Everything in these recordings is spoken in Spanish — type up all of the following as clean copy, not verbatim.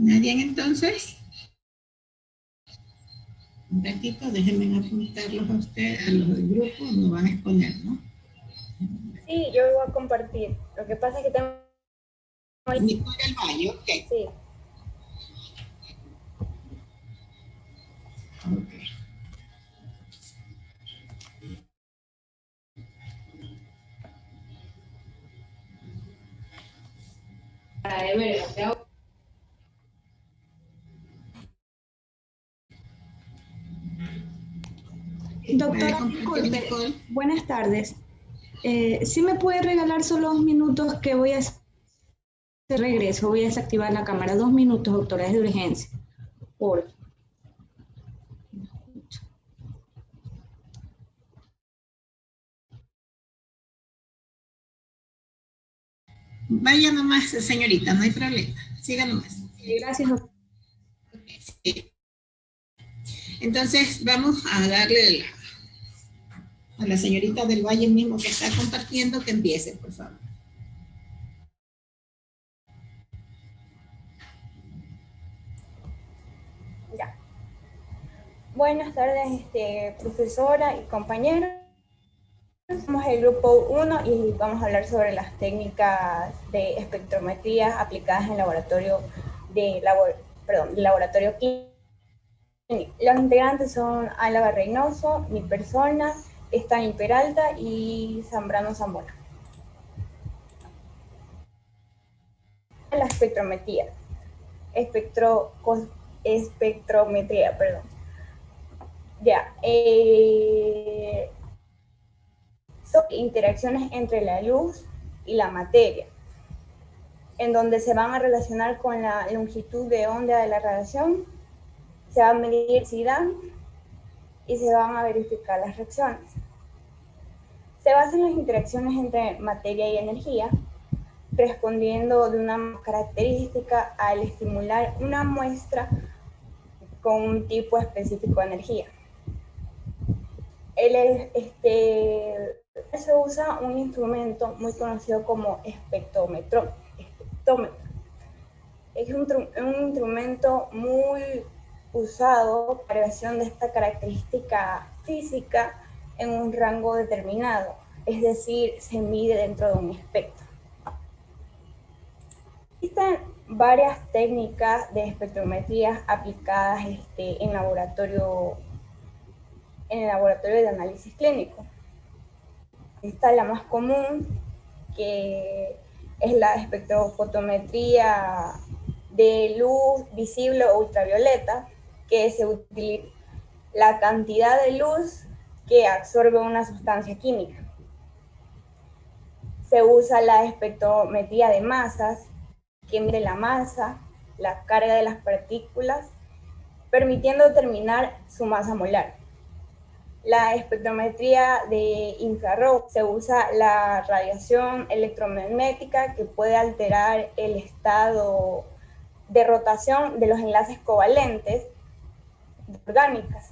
¿Nadie entonces? Un ratito, déjenme apuntarlos a ustedes, a los del grupo, nos van a exponer, ¿no? Sí, yo voy a compartir. Lo que pasa es que tengo... Nicole del Valle, ok. Sí. Okay. Doctora, disculpe, buenas tardes. ¿Sí me puede regalar solo 2 minutos que voy a hacer regreso? Voy a desactivar la cámara. 2 minutos, doctora, es de urgencia. Por favor. Vaya nomás, señorita, no hay problema. Siga nomás. Gracias, doctora. Sí. Entonces, vamos a darle a la señorita del Valle mismo que está compartiendo que empiece, por favor. Ya. Buenas tardes, profesora y compañeros. Somos el grupo 1 y vamos a hablar sobre las técnicas de espectrometría aplicadas en laboratorio laboratorio clínico. Los integrantes son Álava Reynoso, mi persona, Stanley Peralta y Zambrano Zamora. La espectrometría. Espectrometría, perdón. Ya. Son interacciones entre la luz y la materia, en donde se van a relacionar con la longitud de onda de la radiación, se va a medir la densidad y se van a verificar las reacciones. Se basan en las interacciones entre materia y energía, respondiendo de una característica al estimular una muestra con un tipo específico de energía. Se usa un instrumento muy conocido como espectrómetro. Es un instrumento muy usado para la evaluación de esta característica física en un rango determinado, es decir, se mide dentro de un espectro. Existen varias técnicas de espectrometría aplicadas en el laboratorio de análisis clínico. Esta es la más común, que es la espectrofotometría de luz visible o ultravioleta, que se utiliza la cantidad de luz que absorbe una sustancia química. Se usa la espectrometría de masas, que mide la masa, la carga de las partículas, permitiendo determinar su masa molar. La espectrometría de infrarrojo, se usa la radiación electromagnética que puede alterar el estado de rotación de los enlaces covalentes de orgánicas.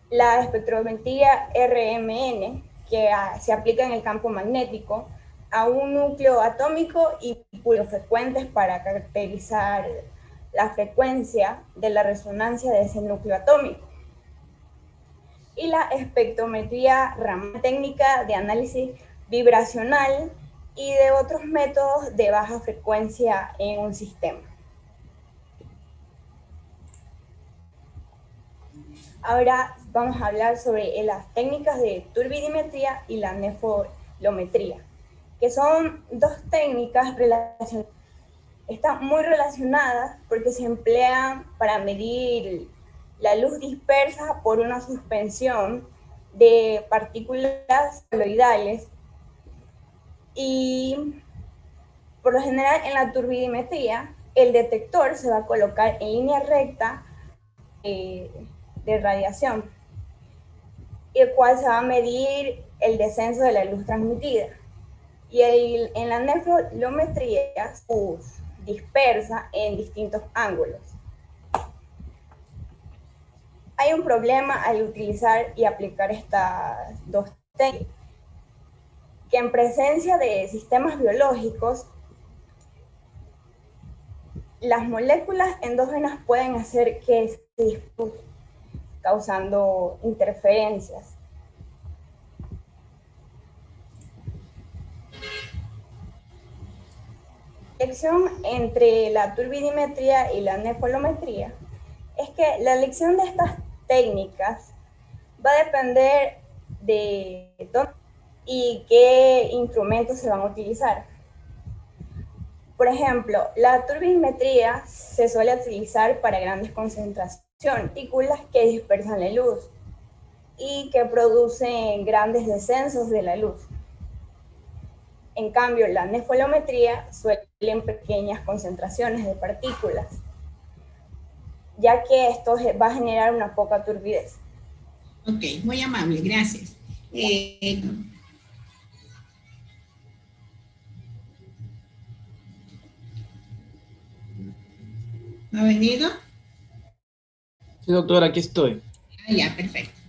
La espectrometría RMN, que se aplica en el campo magnético a un núcleo atómico y pulsos frecuentes para caracterizar la frecuencia de la resonancia de ese núcleo atómico. Y la espectrometría Raman, técnica de análisis vibracional y de otros métodos de baja frecuencia en un sistema. Ahora vamos a hablar sobre las técnicas de turbidimetría y la nefolometría, que son dos técnicas relacionadas. Están muy relacionadas porque se emplean para medir la luz dispersa por una suspensión de partículas coloidales, y por lo general en la turbidimetría el detector se va a colocar en línea recta de radiación, el cual se va a medir el descenso de la luz transmitida. Y en la nefolometría dispersa en distintos ángulos. Hay un problema al utilizar y aplicar estas dos técnicas, que en presencia de sistemas biológicos, las moléculas endógenas pueden hacer que se disputen, causando interferencias. La elección entre la turbidimetría y la nefolometría es que la elección de estas técnicas va a depender de dónde y qué instrumentos se van a utilizar. Por ejemplo, la turbidimetría se suele utilizar para grandes concentraciones, partículas que dispersan la luz y que producen grandes descensos de la luz. En cambio, la nefolometría suele en pequeñas concentraciones de partículas, ya que esto va a generar una poca turbidez. Ok, muy amable, gracias. ¿No ha venido? Sí, doctora, aquí estoy. Ah, ya, perfecto.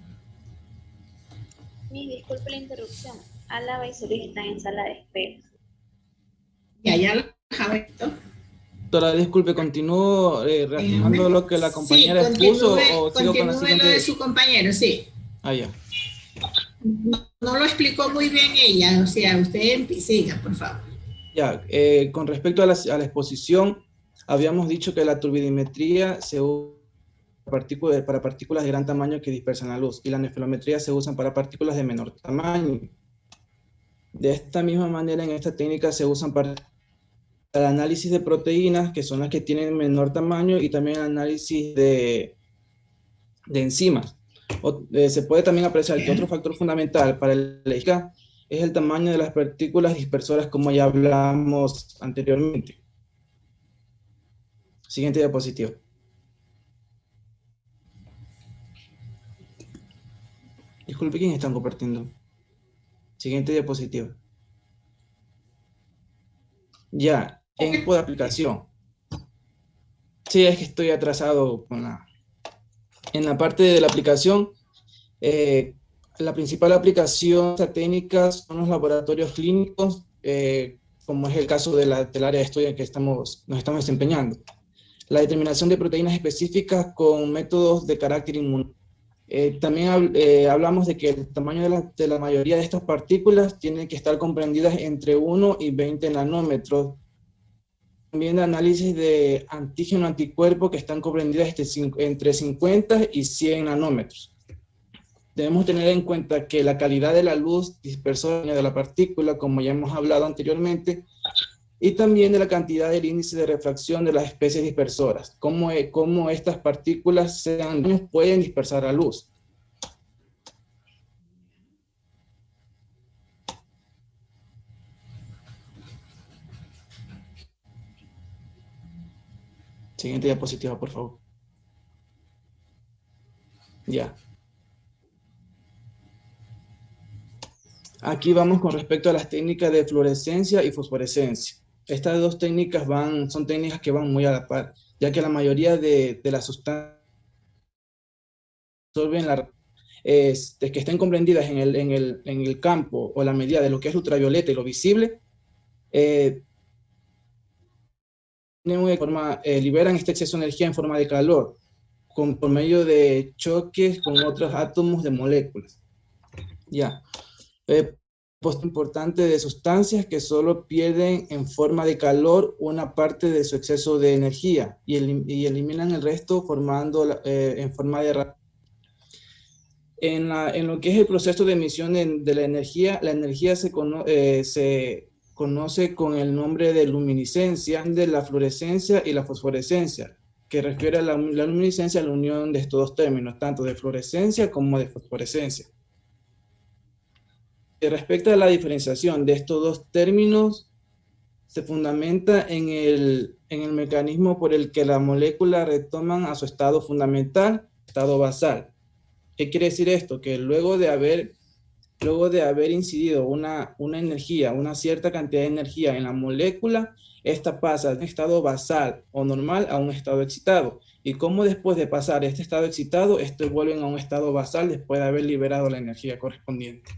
Disculpe la interrupción. Álava y Solís están en sala de espera. Ya lo dejaba esto. Doctora, disculpe, ¿continúo reafirmando lo que la compañera expuso o sigo con la siguiente? Lo de su compañero, sí. Ah, ya. No lo explicó muy bien ella, o sea, usted siga, por favor. Ya, con respecto a la exposición, habíamos dicho que la turbidimetría se usa para partículas de gran tamaño que dispersan la luz y la nefolometría se usan para partículas de menor tamaño. De esta misma manera, en esta técnica se usan para el análisis de proteínas, que son las que tienen menor tamaño, y también análisis de enzimas. Se puede también apreciar que otro factor fundamental para el ELICA es el tamaño de las partículas dispersoras, como ya hablamos anteriormente. Siguiente diapositiva. Disculpe, ¿quién están compartiendo? Siguiente diapositiva. Ya, en tipo de aplicación. Sí, es que estoy atrasado en la parte de la aplicación. La principal aplicación de esta técnica son los laboratorios clínicos, como es el caso del área de estudio en que nos estamos desempeñando. La determinación de proteínas específicas con métodos de carácter inmune. También hablamos de que el tamaño de la mayoría de estas partículas tienen que estar comprendidas entre 1 y 20 nanómetros. También análisis de antígeno-anticuerpo que están comprendidas entre 50 y 100 nanómetros. Debemos tener en cuenta que la calidad de la luz dispersora de la partícula, como ya hemos hablado anteriormente, y también de la cantidad del índice de refracción de las especies dispersoras, cómo estas partículas pueden dispersar la luz. Siguiente diapositiva, por favor. Ya. Aquí vamos con respecto a las técnicas de fluorescencia y fosforescencia. Estas dos técnicas son técnicas que van muy a la par, ya que la mayoría de las sustancias que estén comprendidas en el campo o la medida de lo que es ultravioleta y lo visible, liberan este exceso de energía en forma de calor, por medio de choques con otros átomos de moléculas. Ya. Puesto importante de sustancias que solo pierden en forma de calor una parte de su exceso de energía y eliminan el resto formando en forma de radiación. En lo que es el proceso de emisión de la energía se conoce con el nombre de luminiscencia, de la fluorescencia y la fosforescencia, que refiere a la luminiscencia a la unión de estos dos términos, tanto de fluorescencia como de fosforescencia. Respecto a la diferenciación de estos dos términos, se fundamenta en el mecanismo por el que las moléculas retoman a su estado fundamental, estado basal. ¿Qué quiere decir esto? Que luego de haber incidido una energía, una cierta cantidad de energía en la molécula, esta pasa de un estado basal o normal a un estado excitado. Y como después de pasar este estado excitado, estos vuelven a un estado basal después de haber liberado la energía correspondiente.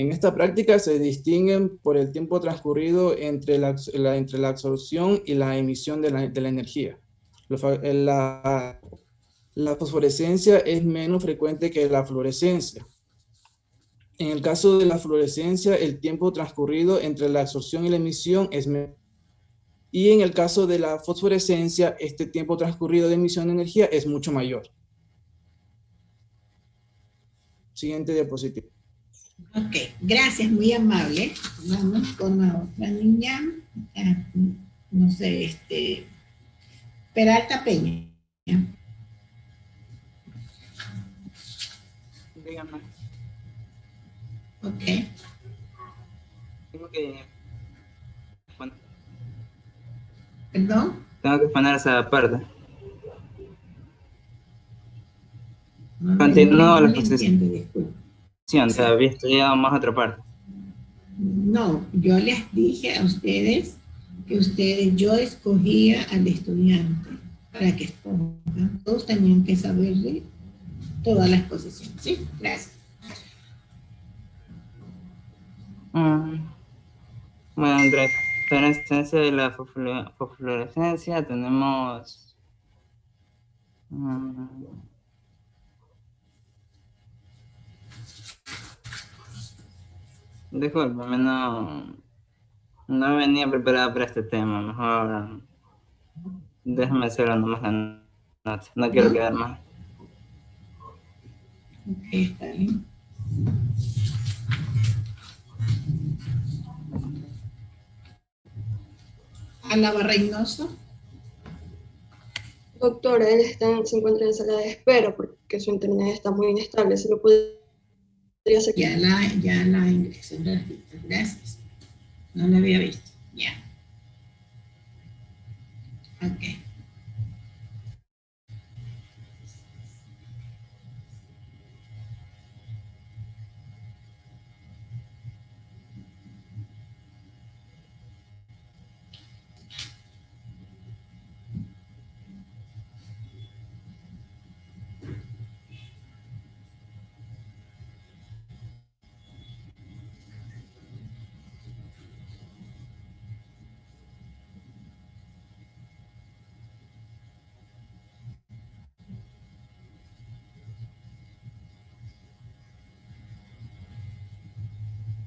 En esta práctica se distinguen por el tiempo transcurrido entre la absorción y la emisión de la energía. La fosforescencia es menos frecuente que la fluorescencia. En el caso de la fluorescencia, el tiempo transcurrido entre la absorción y la emisión es menor. Y en el caso de la fosforescencia, este tiempo transcurrido de emisión de energía es mucho mayor. Siguiente diapositiva. Ok, gracias, muy amable. Vamos con la otra niña. No sé, Peralta Peña. Dígame. Ok. Tengo que... Bueno, ¿Perdón? tengo que poner esa parte. No la le exposición. entiendo, disculpe. Había estudiado más otra parte. No, yo les dije a ustedes que yo escogía al estudiante para que expongan. Todos tenían que saberle toda la exposición. Sí, gracias. Bueno, entre la existencia de la fosforescencia tenemos... discúlpame, no venía preparado para este tema. Mejor déjame hacerlo nomás la nota. No quiero quedar mal. Ok, está bien. Álava Reynoso. Doctora, él se encuentra en sala de espera porque su internet está muy inestable. ¿Se lo podría hacer? Ya la ingresé un ratito, gracias. No la había visto. Ya. Ok.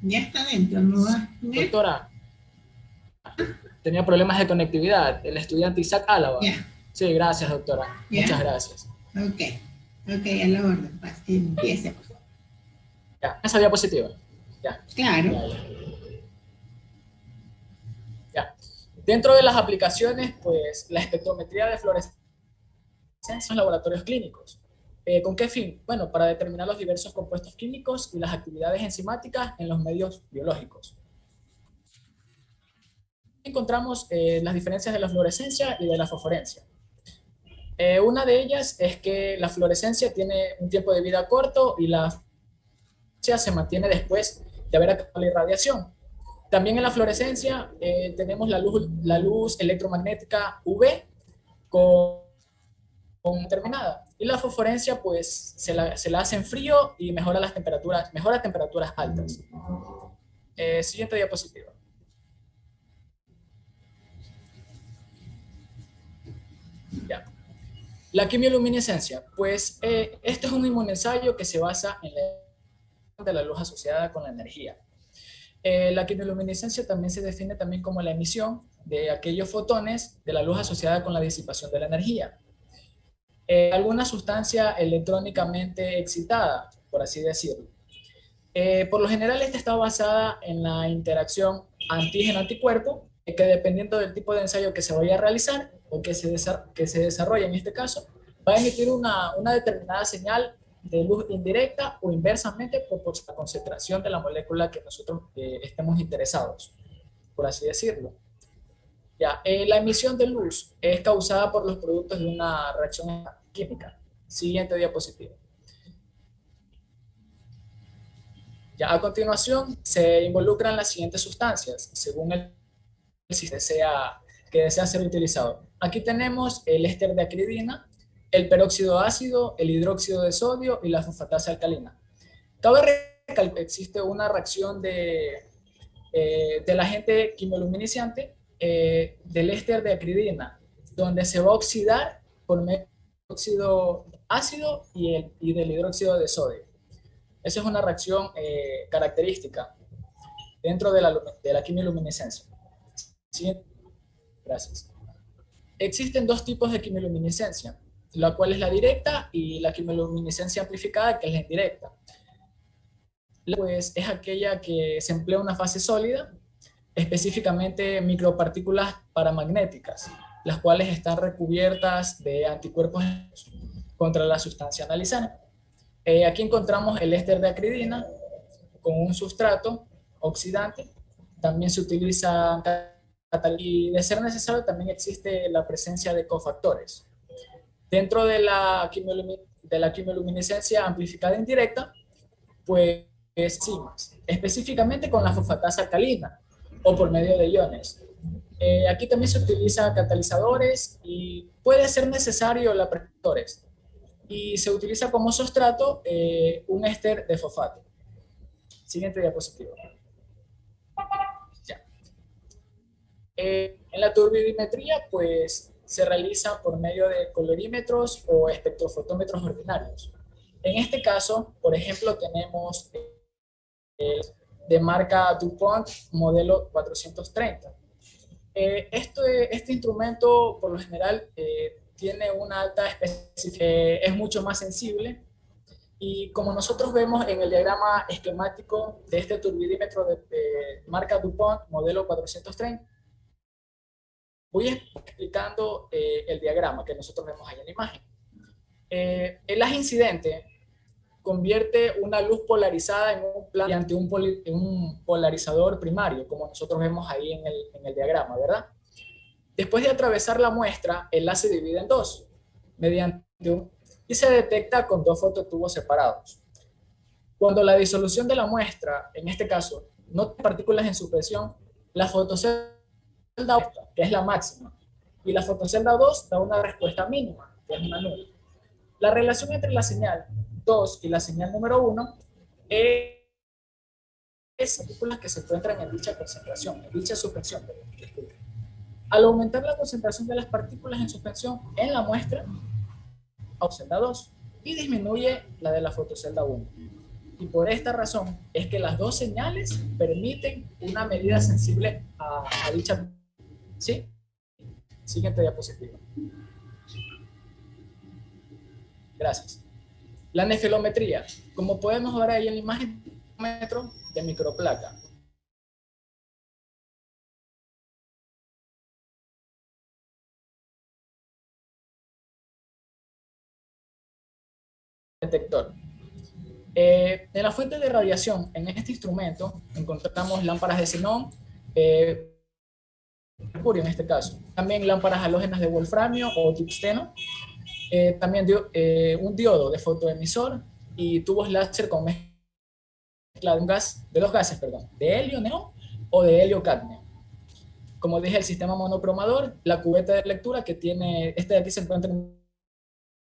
Ya está dentro, ¿no? Doctora, tenía problemas de conectividad. El estudiante Isaac Álava. Ya. Sí, gracias, doctora. Ya. Muchas gracias. Ok, a la orden. Empiece, por favor. Ya, esa diapositiva. Ya. Claro. Ya. Dentro de las aplicaciones, pues, la espectrometría de fluorescencia en laboratorios clínicos. ¿Con qué fin? Bueno, para determinar los diversos compuestos químicos y las actividades enzimáticas en los medios biológicos. Encontramos las diferencias de la fluorescencia y de la fosforescencia. Una de ellas es que la fluorescencia tiene un tiempo de vida corto y la fosforescencia se mantiene después de haber acabado la irradiación. También en la fluorescencia tenemos la luz electromagnética UV con determinada. Y la fosforescencia pues se la hace en frío y mejora temperaturas altas. Siguiente diapositiva. Ya. La quimioluminescencia, pues este es un inmunensayo que se basa en la luz asociada con la energía. La quimioluminescencia también se define también como la emisión de aquellos fotones de la luz asociada con la disipación de la energía. Alguna sustancia electrónicamente excitada, por así decirlo. Por lo general, esta está basada en la interacción antígeno-anticuerpo, que dependiendo del tipo de ensayo que se vaya a realizar o que se desarrolle en este caso, va a emitir una determinada señal de luz indirecta o inversamente por la concentración de la molécula que nosotros estemos interesados, por así decirlo. Ya, la emisión de luz es causada por los productos de una reacción química. Siguiente diapositiva. Ya, a continuación se involucran las siguientes sustancias, según el si que desea ser utilizado. Aquí tenemos el éster de acridina, el peróxido ácido, el hidróxido de sodio y la fosfatasa alcalina. Cabe existe una reacción del agente quimioluminiscente del éster de acridina, donde se va a oxidar por medio del óxido ácido y del hidróxido de sodio. Esa es una reacción característica dentro de la quimioluminiscencia. ¿Sí? Gracias. Existen dos tipos de quimioluminiscencia, la cual es la directa y la quimioluminiscencia amplificada, que es la indirecta. Pues es aquella que se emplea una fase sólida, específicamente micropartículas paramagnéticas, las cuales están recubiertas de anticuerpos contra la sustancia analizada. Aquí encontramos el éster de acridina con un sustrato oxidante. También se utiliza, y de ser necesario también existe la presencia de cofactores. Dentro de la quimioluminiscencia amplificada indirecta, pues sigmas, específicamente con la fosfatasa alcalina o por medio de iones. Aquí también se utiliza catalizadores y puede ser necesario precursores. Y se utiliza como sustrato un éster de fosfato. Siguiente diapositiva. Ya. En la turbidimetría, pues se realiza por medio de colorímetros o espectrofotómetros ordinarios. En este caso, por ejemplo, tenemos de marca DuPont modelo 430. Este instrumento, por lo general, tiene una alta especificidad, es mucho más sensible, y como nosotros vemos en el diagrama esquemático de este turbidímetro de marca DuPont modelo 430, voy explicando el diagrama que nosotros vemos ahí en la imagen. El haz incidente convierte una luz polarizada mediante un polarizador primario, como nosotros vemos ahí en el diagrama, ¿verdad? Después de atravesar la muestra, el haz se divide en dos, y se detecta con dos fototubos separados. Cuando la disolución de la muestra, en este caso, no tiene partículas en suspensión, la fotocelda, que es la máxima, y la fotocelda 2 da una respuesta mínima, que es una nula. La relación entre la señal 2 y la señal número 1 es partículas que se encuentran en dicha concentración, en dicha suspensión. Al aumentar la concentración de las partículas en suspensión en la muestra, fotocelda 2, y disminuye la de la fotocelda 1. Y por esta razón es que las dos señales permiten una medida sensible a dicha. ¿Sí? Siguiente diapositiva. Gracias. La nefilometría, como podemos ver ahí en la imagen, metro de microplaca. Detector. En la fuente de radiación, en este instrumento, encontramos lámparas de xenón, mercurio en este caso, también lámparas halógenas de wolframio o tungsteno, también un diodo de fotoemisor y tubos láser con mezcla de dos gases, de helio neón o de helio cadmio. Como dije, el sistema monocromador, la cubeta de lectura que tiene, de aquí se encuentra,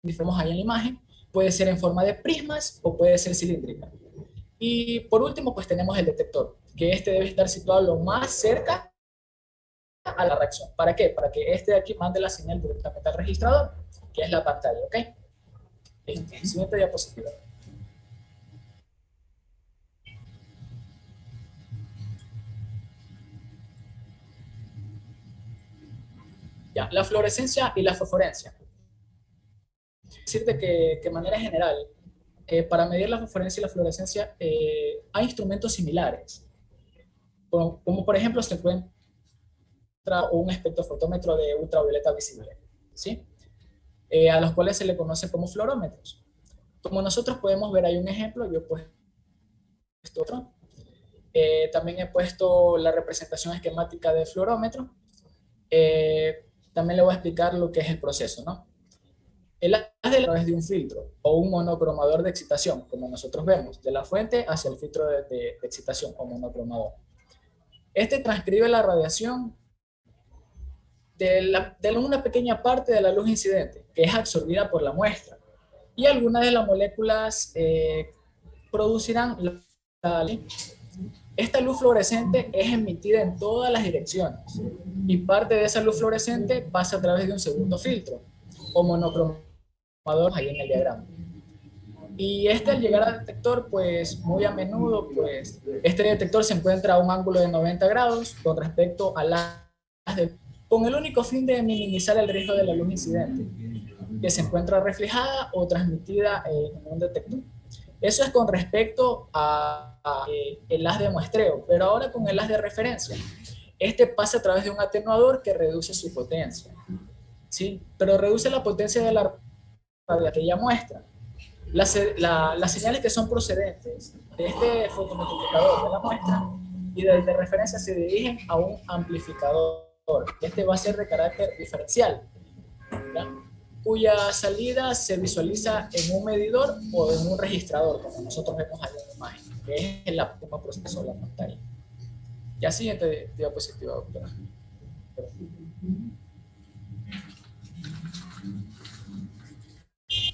vemos ahí en la imagen, puede ser en forma de prismas o puede ser cilíndrica. Y por último, pues tenemos el detector, que debe estar situado lo más cerca a la reacción. ¿Para qué? Para que de aquí mande la señal directamente al registrador, que es la pantalla, ¿ok? Siguiente diapositiva. Ya, la fluorescencia y la fosforencia. Decirte que de manera general, para medir la fosforencia y la fluorescencia, hay instrumentos similares, como por ejemplo se encuentra un espectrofotómetro de ultravioleta visible, ¿sí? A los cuales se le conoce como fluorómetros. Como nosotros podemos ver, hay un ejemplo, yo he puesto otro. También he puesto la representación esquemática del fluorómetro. También le voy a explicar lo que es el proceso, ¿no? El haz de la es de un filtro o un monocromador de excitación, como nosotros vemos, de la fuente hacia el filtro de excitación o monocromador. Este transcribe la radiación de una pequeña parte de la luz incidente, que es absorbida por la muestra, y algunas de las moléculas producirán esta luz fluorescente es emitida en todas las direcciones y parte de esa luz fluorescente pasa a través de un segundo filtro o monocromador ahí en el diagrama. Y al llegar al detector, pues muy a menudo, pues este detector se encuentra a un ángulo de 90 grados con respecto a con el único fin de minimizar el riesgo de la luz incidente, que se encuentra reflejada o transmitida en un detector. Eso es con respecto el haz de muestreo, pero ahora con el haz de referencia. Este pasa a través de un atenuador que reduce su potencia, ¿sí? Pero reduce la potencia de la aquella muestra. Las señales que son procedentes de este fotomultiplicador de la muestra y del de referencia se dirigen a un amplificador. Este va a ser de carácter diferencial, ¿ya? Cuya salida se visualiza en un medidor o en un registrador, como nosotros vemos ahí en la imagen, que es el último proceso de la pantalla. Ya siguiente diapositiva, doctora.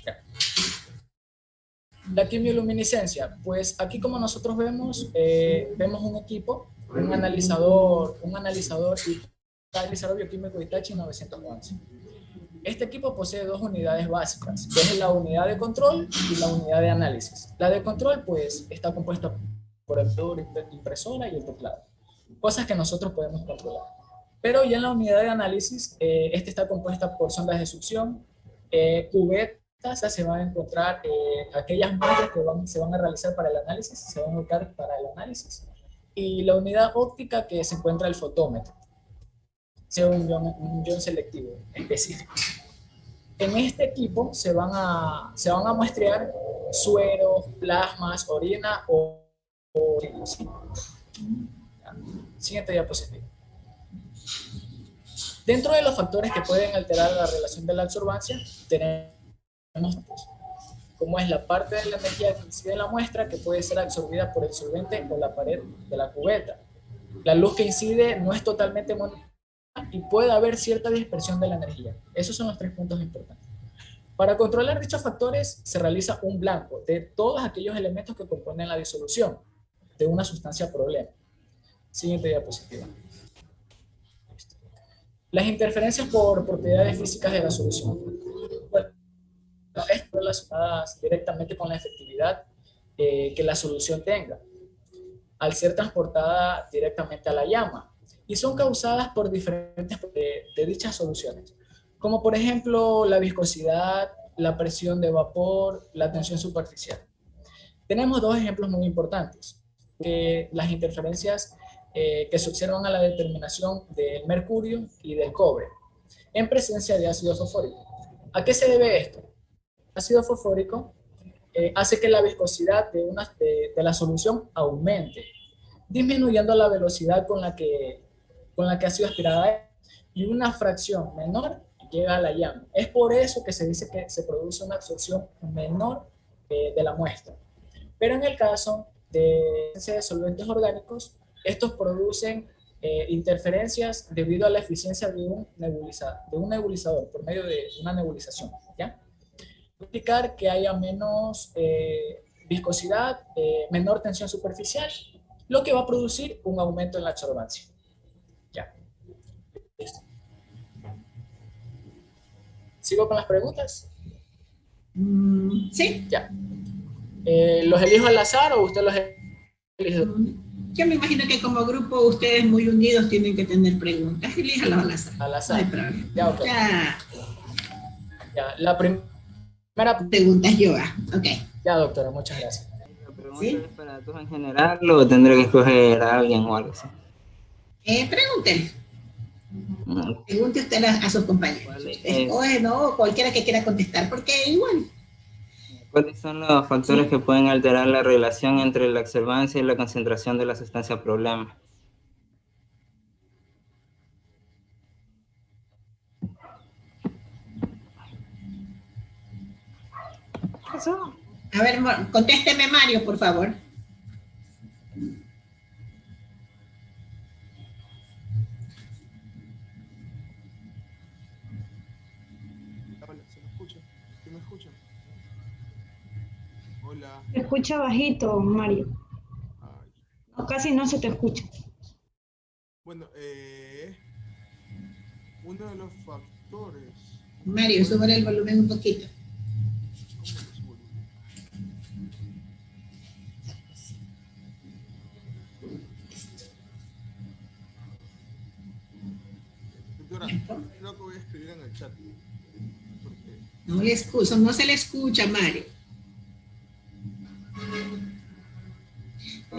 Ya. La quimioluminiscencia, pues aquí como nosotros vemos, vemos un equipo, un analizador bioquímico Hitachi 911. Este equipo posee dos unidades básicas, que es la unidad de control y la unidad de análisis. La de control, pues, está compuesta por el impresora y el teclado, cosas que nosotros podemos controlar. Pero ya en la unidad de análisis, esta está compuesta por sondas de succión, cubetas, se van a encontrar aquellas muestras que se van a realizar para el análisis, se van a buscar para el análisis, y la unidad óptica que se encuentra el fotómetro, sea un ion selectivo específico. En este equipo se van a muestrear sueros, plasmas, orina o siguiente diapositiva. Dentro de los factores que pueden alterar la relación de la absorbancia, tenemos como es la parte de la energía que incide en la muestra que puede ser absorbida por el solvente o la pared de la cubeta. La luz que incide no es totalmente monocromática y puede haber cierta dispersión de la energía. Esos son los tres puntos importantes. Para controlar dichos factores se realiza un blanco de todos aquellos elementos que componen la disolución de una sustancia problema. Siguiente diapositiva. Las interferencias por propiedades físicas de la solución. Bueno, están relacionadas directamente con la efectividad que la solución tenga, al ser transportada directamente a la llama, y son causadas por diferentes de dichas soluciones, como por ejemplo la viscosidad, la presión de vapor, la tensión superficial. Tenemos dos ejemplos muy importantes, las interferencias que se observan a la determinación del mercurio y del cobre en presencia de ácido fosfórico. ¿A qué se debe esto? El ácido fosfórico hace que la viscosidad de la solución aumente, disminuyendo la velocidad con la que ha sido aspirada y una fracción menor llega a la llama. Es por eso que se dice que se produce una absorción menor de la muestra. Pero en el caso de solventes orgánicos, estos producen interferencias debido a la eficiencia de un nebulizador por medio de una nebulización, ¿ya? Indicar que haya menos viscosidad, menor tensión superficial, lo que va a producir un aumento en la absorbancia. Ya. Listo. ¿Sigo con las preguntas? Sí. Ya. ¿Los elijo al azar o usted los elige? Yo me imagino que como grupo ustedes muy unidos tienen que tener preguntas. Elíjalos al azar. Al azar. No hay problema. Ya, okay. Ya. La primera pregunta es yoga. Ok. Ya, doctora, muchas gracias. ¿La pregunta es para todos en general o tendré que escoger a alguien o algo así? Pregúntenle. Pregunte usted a sus compañeros. Escoge, ¿no? Cualquiera que quiera contestar, porque igual. ¿Cuáles son los factores que pueden alterar la relación entre la absorbancia y la concentración de la sustancia problema? A ver, contésteme Mario, por favor. Hola, ¿se me escucha? ¿Se me escucha? Hola. Se escucha bajito, Mario. casi no se te escucha. Bueno, uno de los factores. Mario, sube el volumen un poquito. ¿Cómo lo subo el volumen? Doctora, creo que voy a escribir en el chat. Porque... No le escucho, no se le escucha, Mario.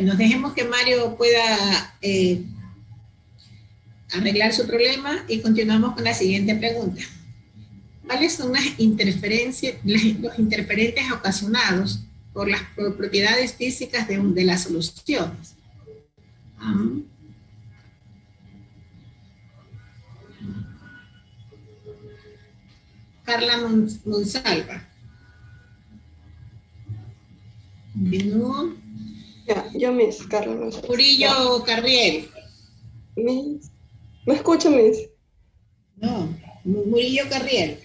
Nos dejemos que Mario pueda arreglar su problema y continuamos con la siguiente pregunta. ¿Cuáles son las interferencias, los interferentes ocasionados por las propiedades físicas de las soluciones? Carla Monsalva. No. Ya, yo Miss, Carla Monsalva. Murillo Carriel. Miss. ¿Me escucha, Miss? No, Murillo Carriel.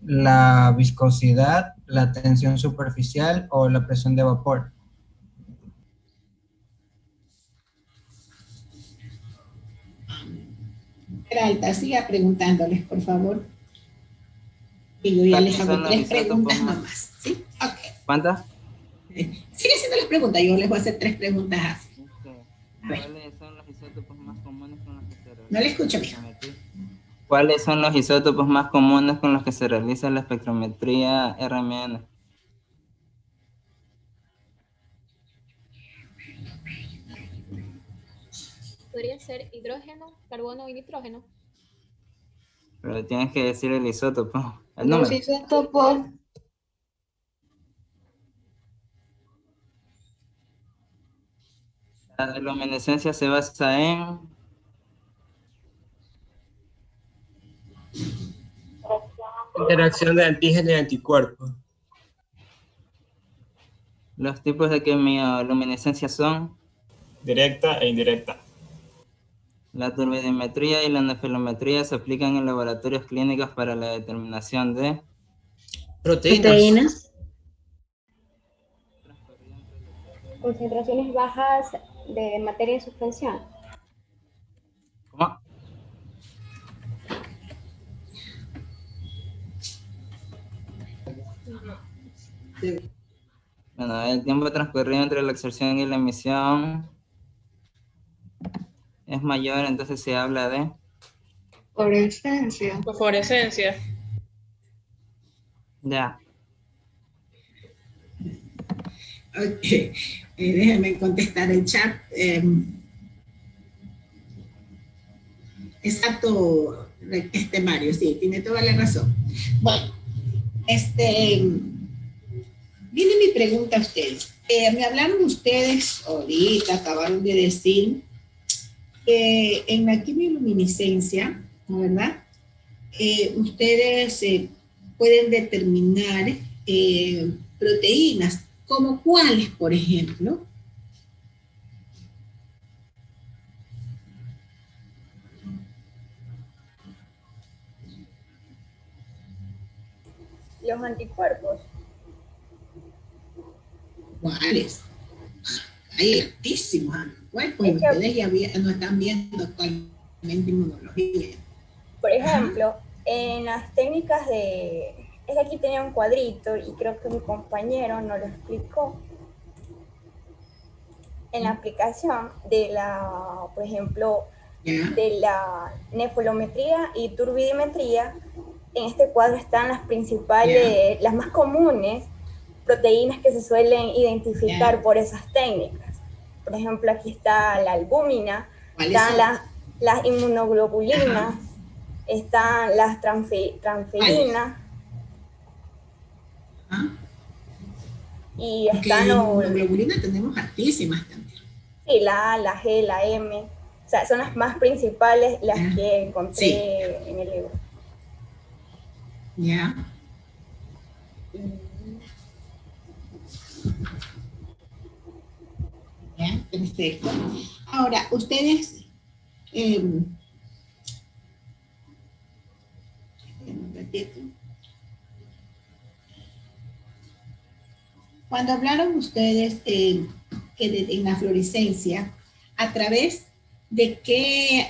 La viscosidad, la tensión superficial o la presión de vapor. Peralta, siga preguntándoles, por favor. Y yo ya les hago 3 preguntas nomás. ¿Sí? Ok. ¿Cuántas? Sigue haciendo las preguntas, yo les voy a hacer 3 preguntas así. ¿Cuáles son los isótopos más comunes con los que se realiza? No le escucho bien. ¿Cuáles son los isótopos más comunes con los que se realiza la espectrometría RMN? Podría ser hidrógeno, carbono y nitrógeno. Pero tienes que decir el isótopo. El Los número. isótopos. La luminescencia se basa en... Interacción de antígeno y anticuerpo. Los tipos de quimioluminescencia son... Directa e indirecta. La turbidimetría y la nefilometría se aplican en laboratorios clínicos para la determinación de... Proteínas. Concentraciones bajas de materia en suspensión. ¿Cómo? Bueno, el tiempo transcurrido entre la absorción y la emisión es mayor, entonces se habla de... Fluorescencia. Fosforescencia. Ya. Ok, déjenme contestar el chat. Exacto, Mario, sí, tiene toda la razón. Bueno, viene mi pregunta a ustedes. Me hablaron ustedes ahorita, acabaron de decir que en la quimioluminiscencia, ¿no, verdad? Ustedes pueden determinar proteínas, como cuáles, por ejemplo. Los anticuerpos. ¿Cuáles? Hay altísimos anticuerpos y ustedes ya no están viendo actualmente inmunología. Por ejemplo, en las técnicas de... Es que aquí tenía un cuadrito y creo que mi compañero nos lo explicó. En la aplicación de la, por ejemplo, de la nefilometría y turbidimetría, en este cuadro están las principales, las más comunes proteínas que se suelen identificar por esas técnicas. Por ejemplo, aquí está la albúmina, están las inmunoglobulinas, están las transferinas. Y están los... inmunoglobulinas tenemos altísimas también. Sí, la A, la G, la M. O sea, son las más principales, las que encontré en el libro. Ya. Ya, perfecto. Ahora, ustedes... un ratito. Cuando hablaron ustedes que en la fluorescencia, a través de qué,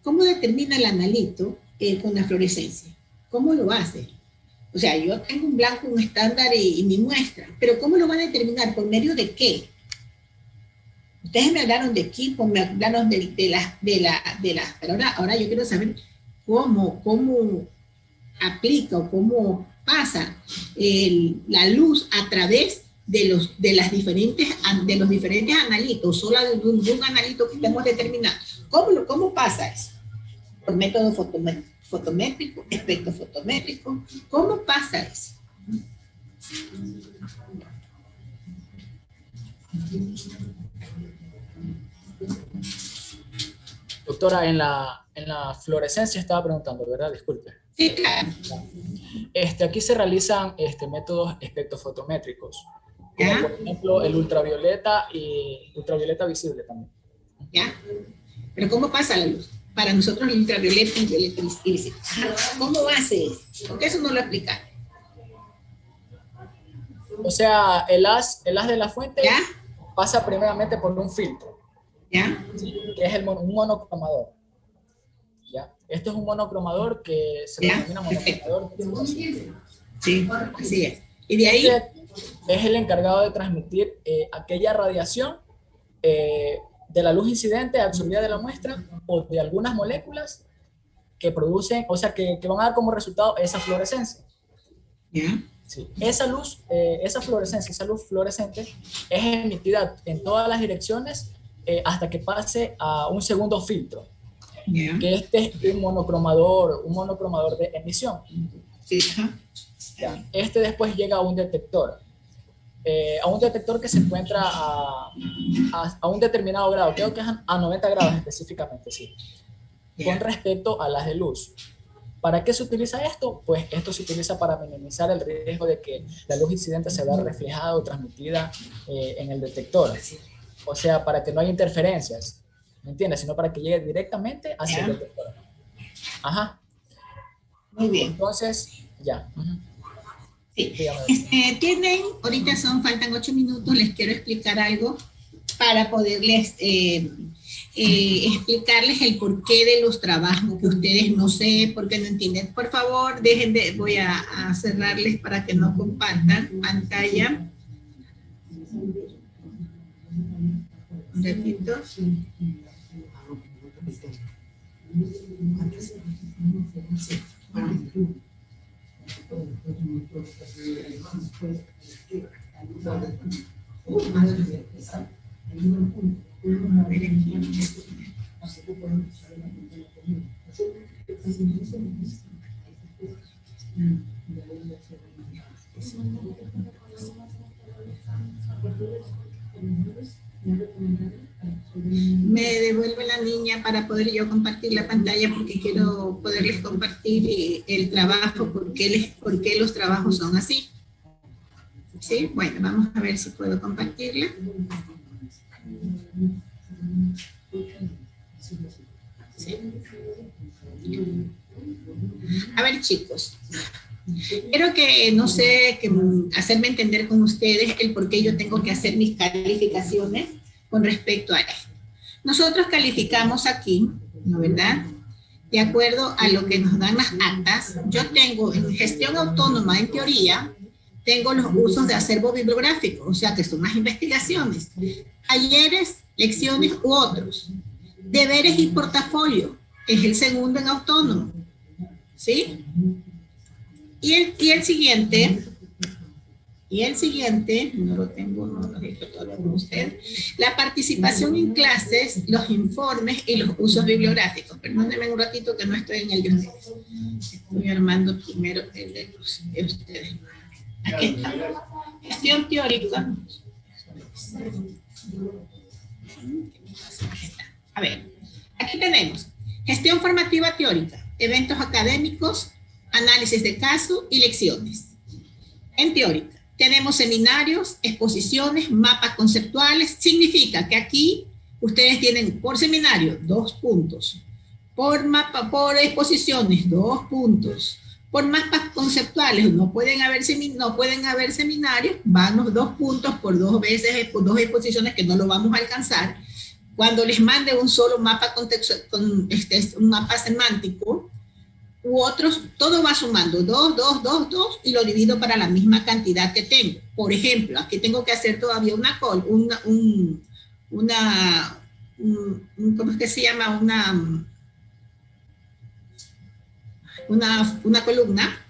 cómo determina el analito con la fluorescencia, cómo lo hace. O sea, yo tengo un blanco, un estándar y mi muestra, pero ¿cómo lo va a determinar? ¿Por medio de qué? Ustedes me hablaron de equipo, me hablaron de las, pero ahora yo quiero saber cómo aplica o cómo pasa la luz a través de los diferentes analitos, solo de un analito que estamos determinando. ¿Cómo pasa eso? Por método fotométrico, espectro fotométrico. ¿Cómo pasa eso? Doctora, en la fluorescencia estaba preguntando, ¿verdad? Disculpe. Sí, claro. Aquí se realizan métodos espectrofotométricos, como por ejemplo el ultravioleta y ultravioleta visible también. ¿Ya? Pero ¿cómo pasa la luz? Para nosotros el ultravioleta y violeta visible. ¿Cómo hace eso? Porque eso no lo explica. O sea, el haz de la fuente ¿ya? Pasa primeramente por un filtro. ¿Ya? ¿Sí? Que es un monocromador. ¿Ya? Esto es un monocromador que se denomina monocromador. Sí, así es. Y de ahí es el encargado de transmitir aquella radiación de la luz incidente absorbida de la muestra o de algunas moléculas que producen, o sea, que van a dar como resultado esa fluorescencia. ¿Ya? Sí. Esa luz, esa fluorescencia, esa luz fluorescente es emitida en todas las direcciones hasta que pase a un segundo filtro. Yeah. Que este es un monocromador de emisión. Sí. Ya. Este después llega a un detector que se encuentra a un determinado grado, creo que es a 90 grados específicamente, sí, con respecto a las de luz. ¿Para qué se utiliza esto? Pues esto se utiliza para minimizar el riesgo de que la luz incidente se vea reflejada o transmitida en el detector. O sea, para que no haya interferencias, ¿me entiendes? Sino para que llegue directamente hacia el detector. Ajá. Muy bien. Entonces, ya. Sí. Ahorita faltan 8 minutos, les quiero explicar algo para poderles explicarles el porqué de los trabajos que ustedes no sé, por qué no entienden. Por favor, voy a cerrarles para que no compartan pantalla. Un ratito. Me devuelve la niña para poder yo compartir la pantalla porque quiero poderles compartir el trabajo, por qué los trabajos son así. ¿Sí? Bueno, vamos a ver si puedo compartirla. ¿Sí? A ver, chicos. Quiero que, no sé, hacerme entender con ustedes el por qué yo tengo que hacer mis calificaciones con respecto a esto. Nosotros calificamos aquí, ¿no verdad? De acuerdo a lo que nos dan las actas. Yo tengo en gestión autónoma, en teoría, tengo los usos de acervo bibliográfico, o sea que son las investigaciones, talleres, lecciones u otros. Deberes y portafolio, es el segundo en autónomo, ¿sí? Y el siguiente, no lo tengo, no lo he hecho todavía con usted, la participación en clases, los informes y los usos bibliográficos. Perdónenme un ratito que no estoy en el de ustedes. Estoy armando primero el de ustedes. Aquí está. Gestión teórica. A ver, aquí tenemos gestión formativa teórica, eventos académicos, análisis de caso y lecciones. En teórica, tenemos seminarios, exposiciones, mapas conceptuales. Significa que aquí ustedes tienen por seminario 2 puntos, por mapa, por exposiciones 2 puntos, por mapas conceptuales. No pueden haber seminarios, van los 2 puntos por 2 veces, por 2 exposiciones que no lo vamos a alcanzar. Cuando les mande un solo mapa un mapa semántico, u otros, todo va sumando 2, 2, 2, 2 y lo divido para la misma cantidad que tengo. Por ejemplo, aquí tengo que hacer todavía ¿cómo es que se llama? Una columna.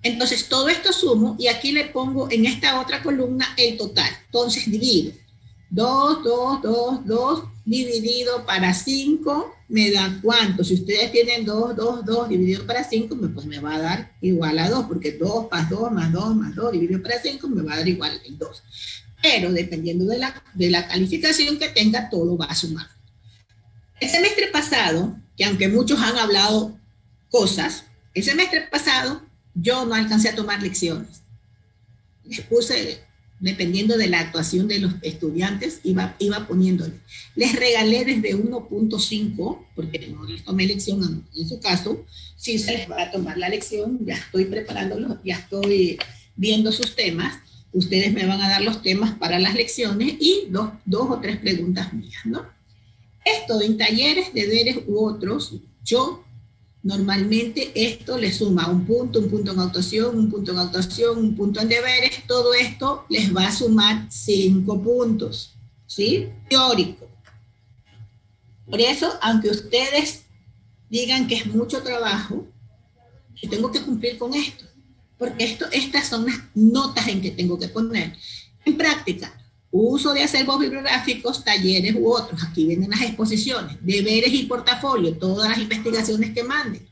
Entonces todo esto sumo y aquí le pongo en esta otra columna el total. Entonces divido 2, 2, 2, 2 dividido para 5 me da ¿cuánto? Si ustedes tienen 2, 2, 2 dividido para 5, pues me va a dar igual a 2, porque 2 más 2 más 2 más 2 dividido para 5 me va a dar igual el 2. Pero dependiendo de la calificación que tenga, todo va a sumar. El semestre pasado, que aunque muchos han hablado cosas, el semestre pasado yo no alcancé a tomar lecciones. Les puse, dependiendo de la actuación de los estudiantes, iba poniéndole. Les regalé desde 1.5, porque no les tomé lección en su caso. Si se les va a tomar la lección, ya estoy preparándolos, ya estoy viendo sus temas. Ustedes me van a dar los temas para las lecciones y dos o tres preguntas mías, ¿no? Esto en talleres, deberes u otros, yo normalmente esto le suma un punto en actuación, un punto en actuación, un punto en deberes, todo esto les va a sumar 5 puntos, ¿sí? Teórico. Por eso, aunque ustedes digan que es mucho trabajo, yo tengo que cumplir con esto, porque estas son las notas en que tengo que poner. En práctica, uso de acervos bibliográficos, talleres u otros. Aquí vienen las exposiciones, deberes y portafolio, todas las investigaciones que manden.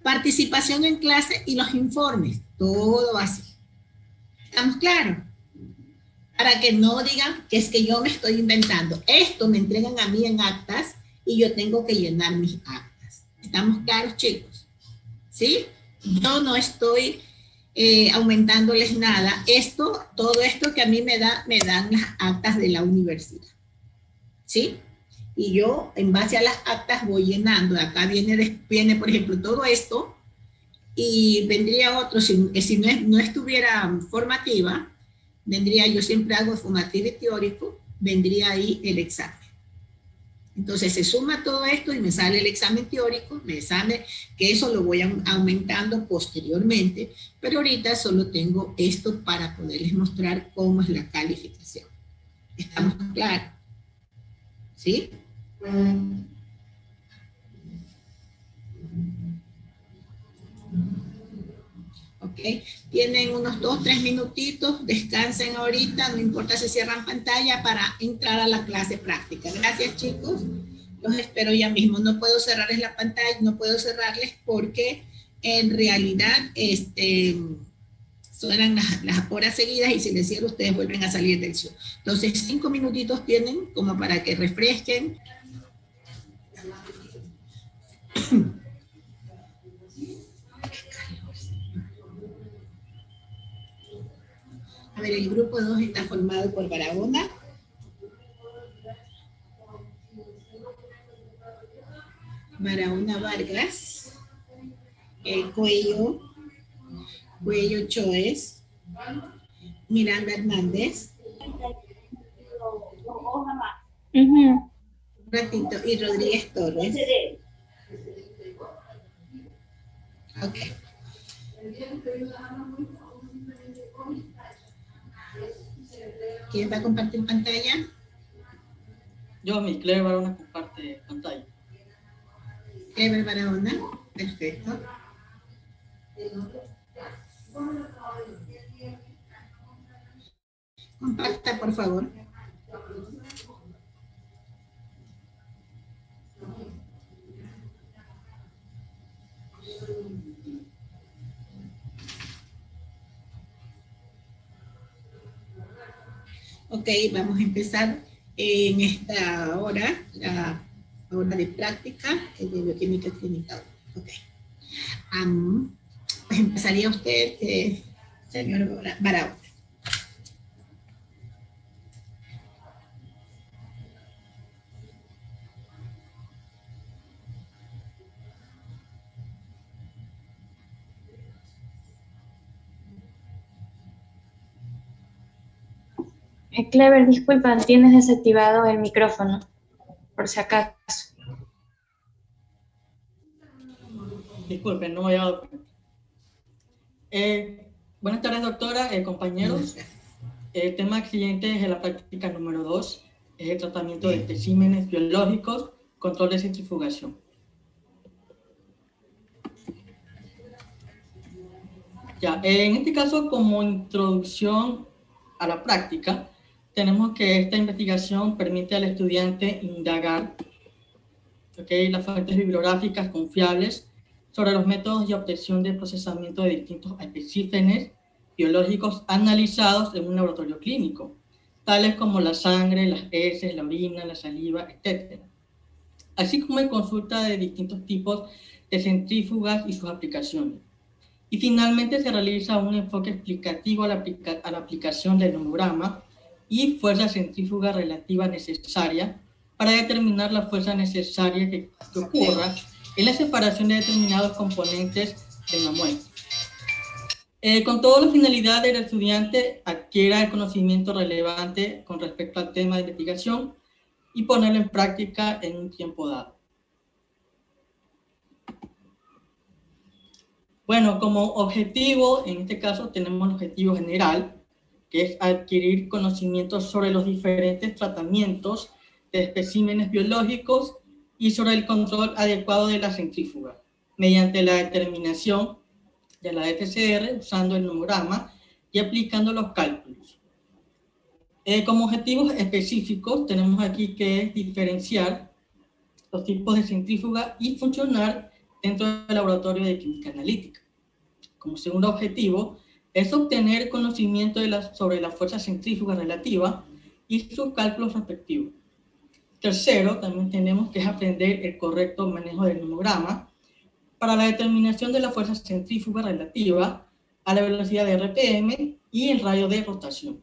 Participación en clase y los informes, todo así. ¿Estamos claros? Para que no digan que es que yo me estoy inventando. Esto me entregan a mí en actas y yo tengo que llenar mis actas. ¿Estamos claros, chicos? ¿Sí? Yo no estoy aumentándoles nada. Todo esto que a mí me dan las actas de la universidad. ¿Sí? Y yo, en base a las actas, voy llenando. Acá viene por ejemplo, todo esto, y vendría otro, si no estuviera formativa, vendría, yo siempre hago formativo y teórico, vendría ahí el examen. Entonces se suma todo esto y me sale el examen teórico, que eso lo voy aumentando posteriormente, pero ahorita solo tengo esto para poderles mostrar cómo es la calificación. ¿Estamos claros? ¿Sí? Ok, tienen unos 2 o 3 minutitos, descansen ahorita, no importa si cierran pantalla para entrar a la clase práctica. Gracias, chicos, los espero ya mismo. No puedo cerrarles la pantalla, no puedo cerrarles porque en realidad suenan las horas seguidas y si les cierro ustedes vuelven a salir del show. Entonces 5 minutitos tienen como para que refresquen. A ver, el grupo 2 está formado por Barahona, Vargas, Cuello Choes, Miranda Hernández, un ratito, y Rodríguez Torres. Ok. ¿Quién va a compartir pantalla? Yo, mi Clever Barahona, comparte pantalla. Clever Barahona, perfecto. Comparta, por favor. Ok, vamos a empezar en esta hora, la hora de práctica de bioquímica clínica. Ok. Pues empezaría usted, señor Barahona. Clever, disculpa, tienes desactivado el micrófono, por si acaso. Disculpen, no me había dado cuenta. Buenas tardes, doctora, compañeros. El tema siguiente es la práctica número 2, es el tratamiento de especímenes biológicos, control de centrifugación. Ya, en este caso, como introducción a la práctica, tenemos que esta investigación permite al estudiante indagar las fuentes bibliográficas confiables sobre los métodos de obtención de procesamiento de distintos especímenes biológicos analizados en un laboratorio clínico, tales como la sangre, las heces, la orina, la saliva, etc. Así como en consulta de distintos tipos de centrífugas y sus aplicaciones. Y finalmente se realiza un enfoque explicativo a la aplicación del nomograma y fuerza centrífuga relativa necesaria para determinar la fuerza necesaria que ocurra en la separación de determinados componentes de una muestra. Con toda la finalidad del estudiante adquiera el conocimiento relevante con respecto al tema de investigación y ponerlo en práctica en un tiempo dado. Bueno, como objetivo, en este caso tenemos el objetivo general, que es adquirir conocimientos sobre los diferentes tratamientos de especímenes biológicos y sobre el control adecuado de la centrífuga, mediante la determinación de la FCR usando el nomograma y aplicando los cálculos. Como objetivos específicos tenemos aquí que diferenciar los tipos de centrífuga y funcionar dentro del laboratorio de química analítica. Como segundo objetivo es obtener conocimiento sobre la fuerza centrífuga relativa y sus cálculos respectivos. Tercero, también tenemos que aprender el correcto manejo del nomograma para la determinación de la fuerza centrífuga relativa a la velocidad de RPM y el radio de rotación.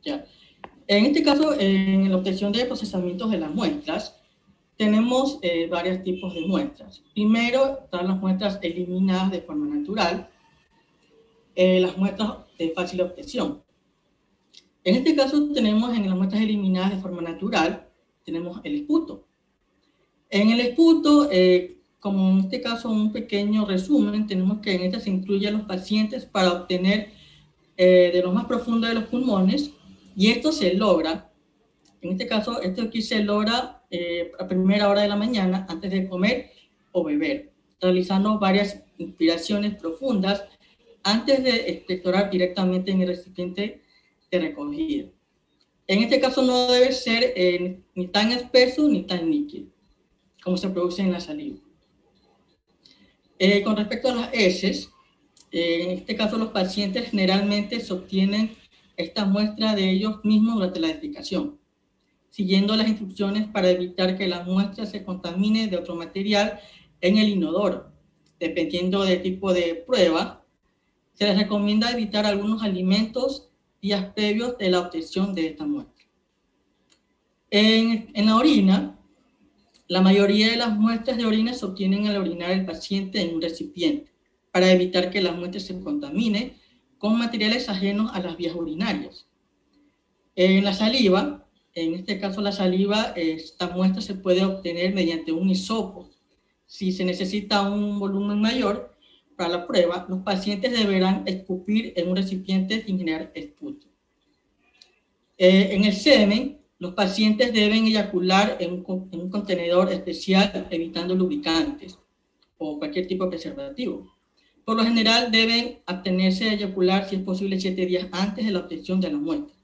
Ya. En este caso, en la obtención de procesamientos de las muestras, tenemos varios tipos de muestras. Primero, están las muestras eliminadas de forma natural, las muestras de fácil obtención. En este caso tenemos en las muestras eliminadas de forma natural, tenemos el esputo. En el esputo, como en este caso un pequeño resumen, tenemos que en esta se incluye a los pacientes para obtener de lo más profundo de los pulmones, y esto se logra, en este caso, esto aquí se logra a primera hora de la mañana antes de comer o beber, realizando varias inspiraciones profundas antes de expectorar directamente en el recipiente de recogida. En este caso no debe ser ni tan espeso ni tan líquido, como se produce en la saliva. Con respecto a las heces, en este caso los pacientes generalmente se obtienen esta muestra de ellos mismos durante la defecación, siguiendo las instrucciones para evitar que la muestra se contamine de otro material en el inodoro. Dependiendo del tipo de prueba, se les recomienda evitar algunos alimentos días previos de la obtención de esta muestra. En la orina, la mayoría de las muestras de orina se obtienen al orinar el paciente en un recipiente, para evitar que la muestra se contamine con materiales ajenos a las vías urinarias. En la saliva, en este caso la saliva, esta muestra se puede obtener mediante un hisopo. Si se necesita un volumen mayor para la prueba, los pacientes deberán escupir en un recipiente sin generar esputo. En el semen, los pacientes deben eyacular en un contenedor especial, evitando lubricantes o cualquier tipo de preservativo. Por lo general, deben abstenerse de eyacular, si es posible, 7 días antes de la obtención de la muestra.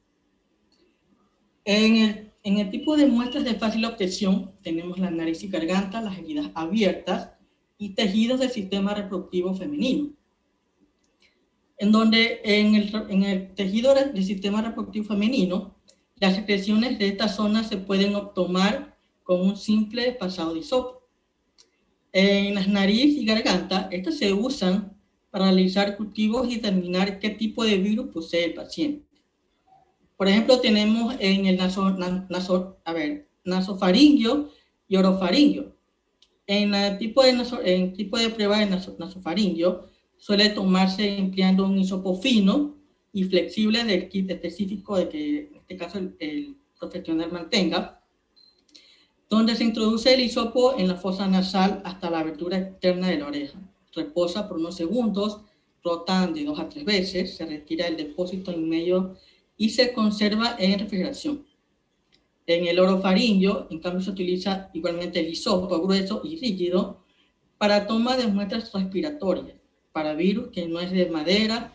En el tipo de muestras de fácil obtención, tenemos la nariz y garganta, las heridas abiertas y tejidos del sistema reproductivo femenino. En donde en el tejido del sistema reproductivo femenino, las secreciones de esta zona se pueden tomar con un simple pasado de hisopo. En las nariz y garganta, estas se usan para realizar cultivos y determinar qué tipo de virus posee el paciente. Por ejemplo, tenemos en el nasofaringio y orofaringio. En el tipo de prueba de nasofaringio, suele tomarse empleando un hisopo fino y flexible del kit específico de que en este caso el profesional mantenga, donde se introduce el hisopo en la fosa nasal hasta la abertura externa de la oreja. Reposa por unos segundos, rotan de 2 a 3 veces, se retira el depósito en medio y se conserva en refrigeración. En el orofaringio, en cambio, se utiliza igualmente el hisopo grueso y rígido para toma de muestras respiratorias, para virus que no es de madera.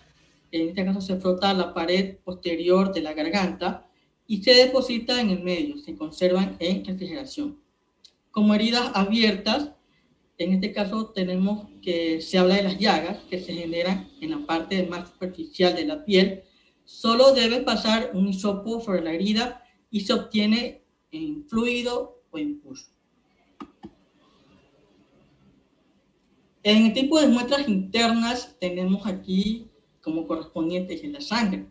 En este caso se frota la pared posterior de la garganta y se deposita en el medio, se conservan en refrigeración. Como heridas abiertas, en este caso tenemos que se habla de las llagas que se generan en la parte más superficial de la piel. Solo debe pasar un hisopo sobre la herida y se obtiene en fluido o en pus. En el tipo de muestras internas tenemos aquí como correspondientes en la sangre.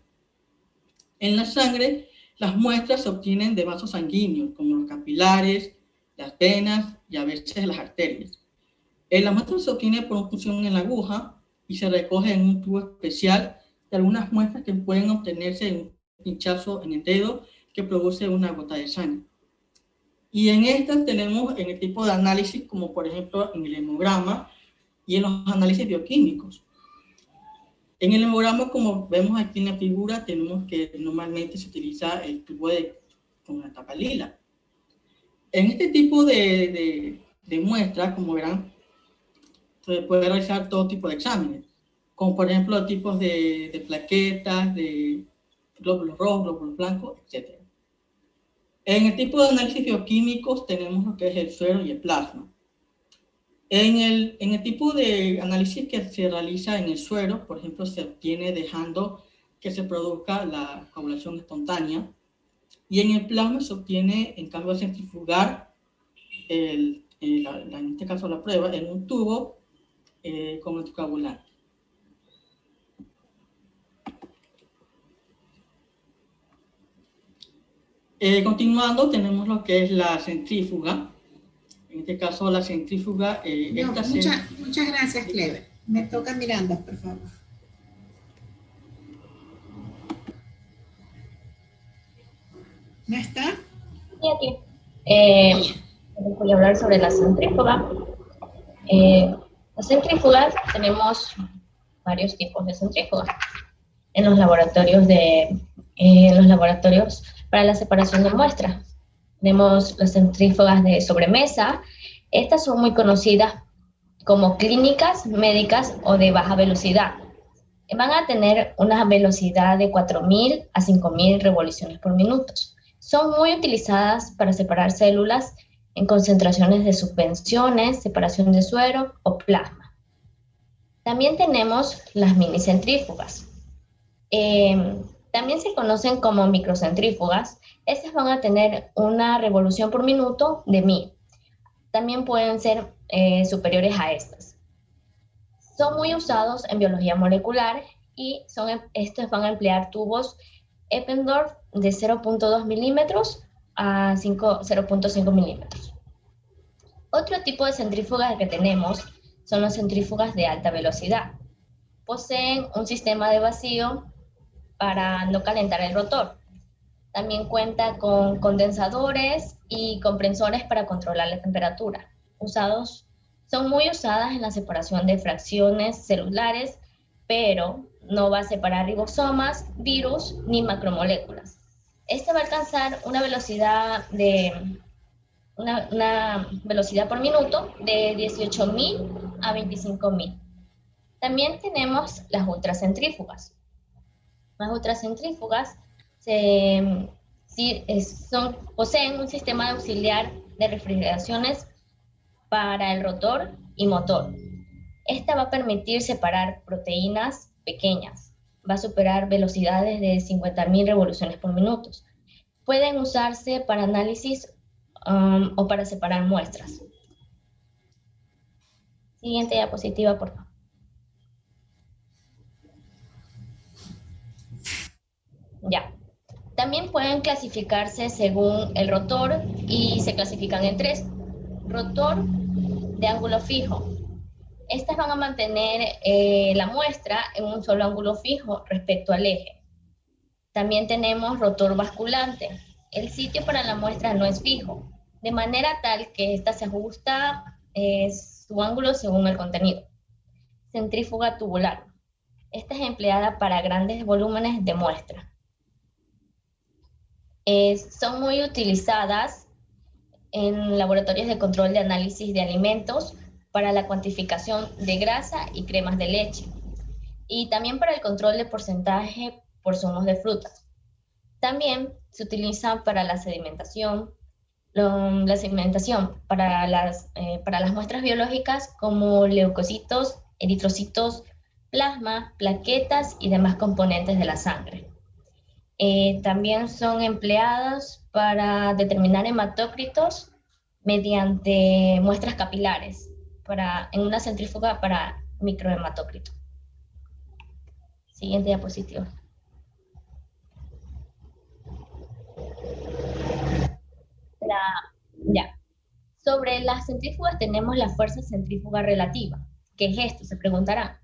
En la sangre, las muestras se obtienen de vasos sanguíneos, como los capilares, las venas y a veces las arterias. La muestra se obtiene por punción en la aguja y se recoge en un tubo especial de algunas muestras que pueden obtenerse en un pinchazo en el dedo que produce una gota de sangre. Y en estas tenemos en el tipo de análisis, como por ejemplo en el hemograma y en los análisis bioquímicos. En el hemograma, como vemos aquí en la figura, tenemos que normalmente se utiliza el tubo con la tapa lila. En este tipo de muestra, como verán, se puede realizar todo tipo de exámenes, como por ejemplo tipos de plaquetas, de glóbulos rojos, glóbulos blancos, etc. En el tipo de análisis bioquímicos tenemos lo que es el suero y el plasma. En el tipo de análisis que se realiza en el suero, por ejemplo, se obtiene dejando que se produzca la coagulación espontánea, y en el plasma se obtiene, en cambio, de centrifugar, en este caso la prueba, en un tubo con anticoagulante. Continuando, tenemos lo que es la centrífuga. En este caso, la centrífuga... muchas gracias, Clever. Me toca Miranda, por favor. ¿No está? Sí, aquí. Voy a hablar sobre la centrífuga. Las centrífugas, tenemos varios tipos de centrífugas en los laboratorios para la separación de muestras. Tenemos las centrífugas de sobremesa. Estas son muy conocidas como clínicas, médicas o de baja velocidad. Van a tener una velocidad de 4.000 a 5.000 revoluciones por minuto. Son muy utilizadas para separar células en concentraciones de suspensiones, separación de suero o plasma. También tenemos las minicentrífugas. También se conocen como microcentrífugas. Estas van a tener una revolución por minuto de 1000. También pueden ser superiores a estas. Son muy usados en biología molecular y estos van a emplear tubos Eppendorf de 0.2 milímetros a 0.5 milímetros. Otro tipo de centrífugas que tenemos son las centrífugas de alta velocidad. Poseen un sistema de vacío para no calentar el rotor. También cuenta con condensadores y compresores para controlar la temperatura. Son muy usadas en la separación de fracciones celulares, pero no va a separar ribosomas, virus ni macromoléculas. Este va a alcanzar una velocidad por minuto de 18.000 a 25.000. También tenemos las ultracentrífugas. Las ultracentrífugas poseen un sistema de auxiliar de refrigeraciones para el rotor y motor. Esta va a permitir separar proteínas pequeñas. Va a superar velocidades de 50.000 revoluciones por minuto. Pueden usarse para análisis o para separar muestras. Siguiente diapositiva, por favor. Ya. También pueden clasificarse según el rotor y se clasifican en 3. Rotor de ángulo fijo. Estas van a mantener la muestra en un solo ángulo fijo respecto al eje. También tenemos rotor basculante. El sitio para la muestra no es fijo, de manera tal que esta se ajusta su ángulo según el contenido. Centrífuga tubular. Esta es empleada para grandes volúmenes de muestra. Son muy utilizadas en laboratorios de control de análisis de alimentos para la cuantificación de grasa y cremas de leche, y también para el control de porcentaje por zumos de frutas. También se utilizan para la sedimentación, para las muestras biológicas como leucocitos, eritrocitos, plasma, plaquetas y demás componentes de la sangre. También son empleadas para determinar hematócritos mediante muestras capilares en una centrífuga para microhematócrito. Siguiente diapositiva. Sobre las centrífugas tenemos la fuerza centrífuga relativa. ¿Qué es esto? Se preguntarán.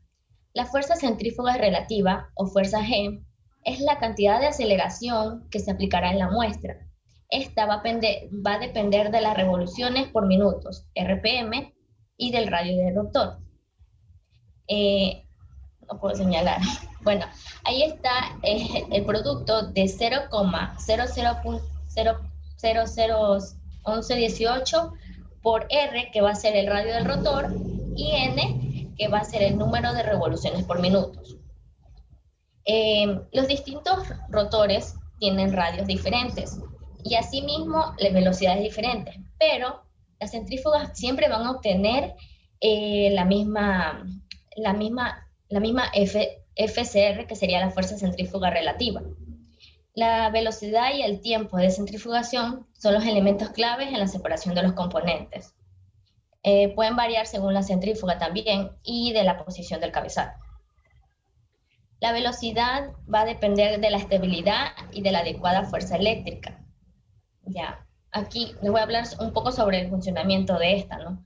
La fuerza centrífuga relativa, o fuerza G, es la cantidad de aceleración que se aplicará en la muestra. Esta va a depender de las revoluciones por minutos, RPM, y del radio del rotor. No puedo señalar. Bueno, ahí está el producto de 0,00001118 por R, que va a ser el radio del rotor, y N, que va a ser el número de revoluciones por minutos. Los distintos rotores tienen radios diferentes y asimismo las velocidades diferentes, pero las centrífugas siempre van a obtener la misma FCR, que sería la fuerza centrífuga relativa. La velocidad y el tiempo de centrifugación son los elementos claves en la separación de los componentes. Pueden variar según la centrífuga también y de la posición del cabezal. La velocidad va a depender de la estabilidad y de la adecuada fuerza eléctrica. Ya, aquí les voy a hablar un poco sobre el funcionamiento de esta, ¿no?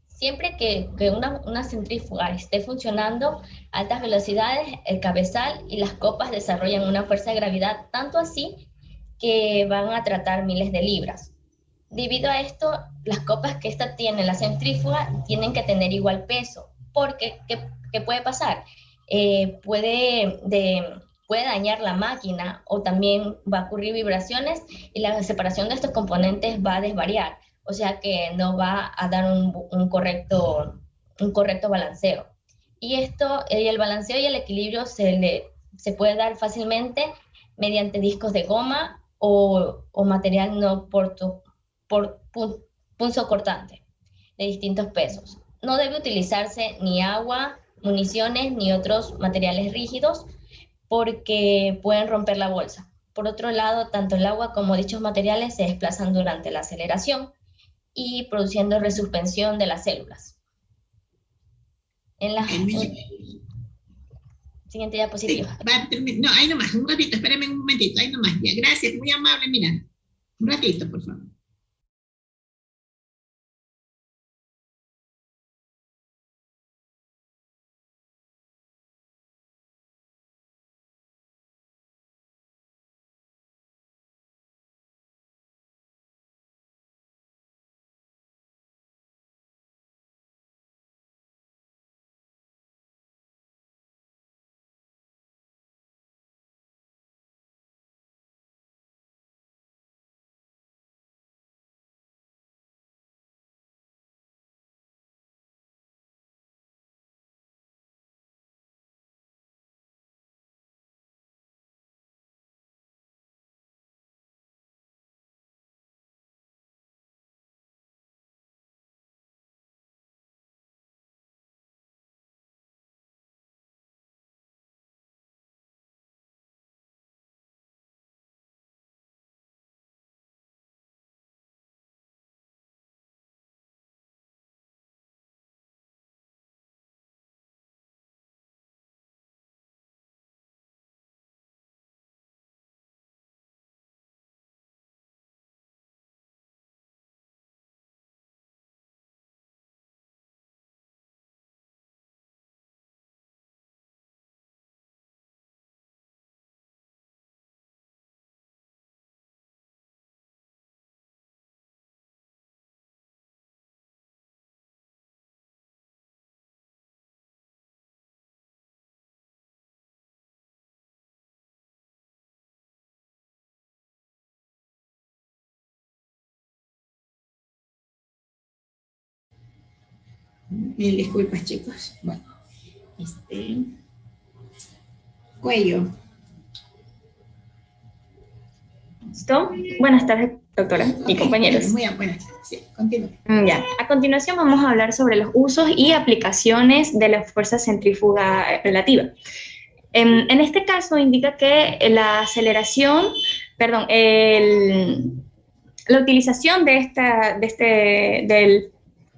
Siempre que una centrífuga esté funcionando a altas velocidades, el cabezal y las copas desarrollan una fuerza de gravedad, tanto así que van a tratar miles de libras. Debido a esto, las copas que esta tiene, la centrífuga, tienen que tener igual peso, porque ¿qué puede pasar? Puede dañar la máquina, o también va a ocurrir vibraciones y la separación de estos componentes va a desvariar, o sea que no va a dar un correcto balanceo. Y el balanceo y el equilibrio se puede dar fácilmente mediante discos de goma o material no punzocortante de distintos pesos. No debe utilizarse ni agua, municiones ni otros materiales rígidos, porque pueden romper la bolsa. Por otro lado, tanto el agua como dichos materiales se desplazan durante la aceleración y produciendo resuspensión de las células. Siguiente diapositiva. Sí, no, ahí nomás, un ratito, espérame un momentito, ahí nomás. Ya, gracias, muy amable, mira. Un ratito, por favor. Mil disculpas, chicos. Bueno, cuello. ¿Listo? Buenas tardes, doctora y compañeros. Muy buenas tardes. Sí, continúe. Ya. A continuación vamos a hablar sobre los usos y aplicaciones de la fuerza centrífuga relativa. En este caso indica que la aceleración, perdón, la utilización del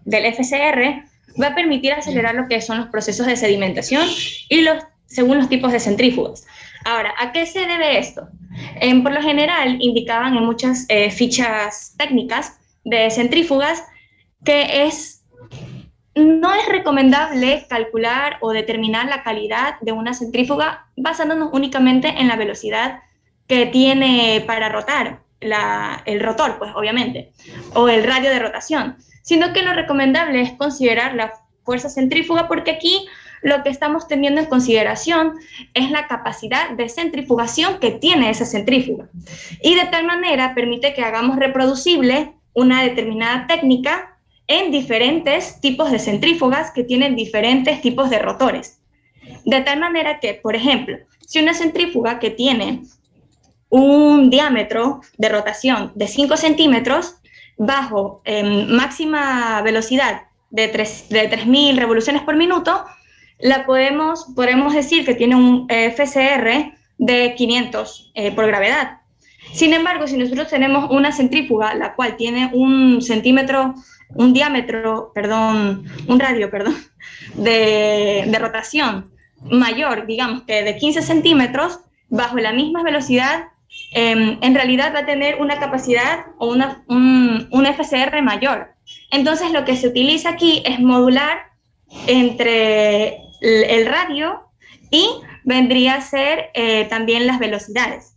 FCR va a permitir acelerar lo que son los procesos de sedimentación y según los tipos de centrífugas. Ahora, ¿a qué se debe esto? Por lo general indicaban en muchas fichas técnicas de centrífugas que no es recomendable calcular o determinar la calidad de una centrífuga basándonos únicamente en la velocidad que tiene para rotar el rotor, pues obviamente, o el radio de rotación, sino que lo recomendable es considerar la fuerza centrífuga, porque aquí lo que estamos teniendo en consideración es la capacidad de centrifugación que tiene esa centrífuga. Y de tal manera permite que hagamos reproducible una determinada técnica en diferentes tipos de centrífugas que tienen diferentes tipos de rotores. De tal manera que, por ejemplo, si una centrífuga que tiene un diámetro de rotación de 5 centímetros bajo máxima velocidad de 3.000 revoluciones por minuto, podemos decir que tiene un FCR de 500 por gravedad. Sin embargo, si nosotros tenemos una centrífuga la cual tiene un radio de rotación mayor, digamos que de 15 centímetros, bajo la misma velocidad, en realidad va a tener una capacidad o un FCR mayor. Entonces lo que se utiliza aquí es modular entre el radio y vendría a ser también las velocidades,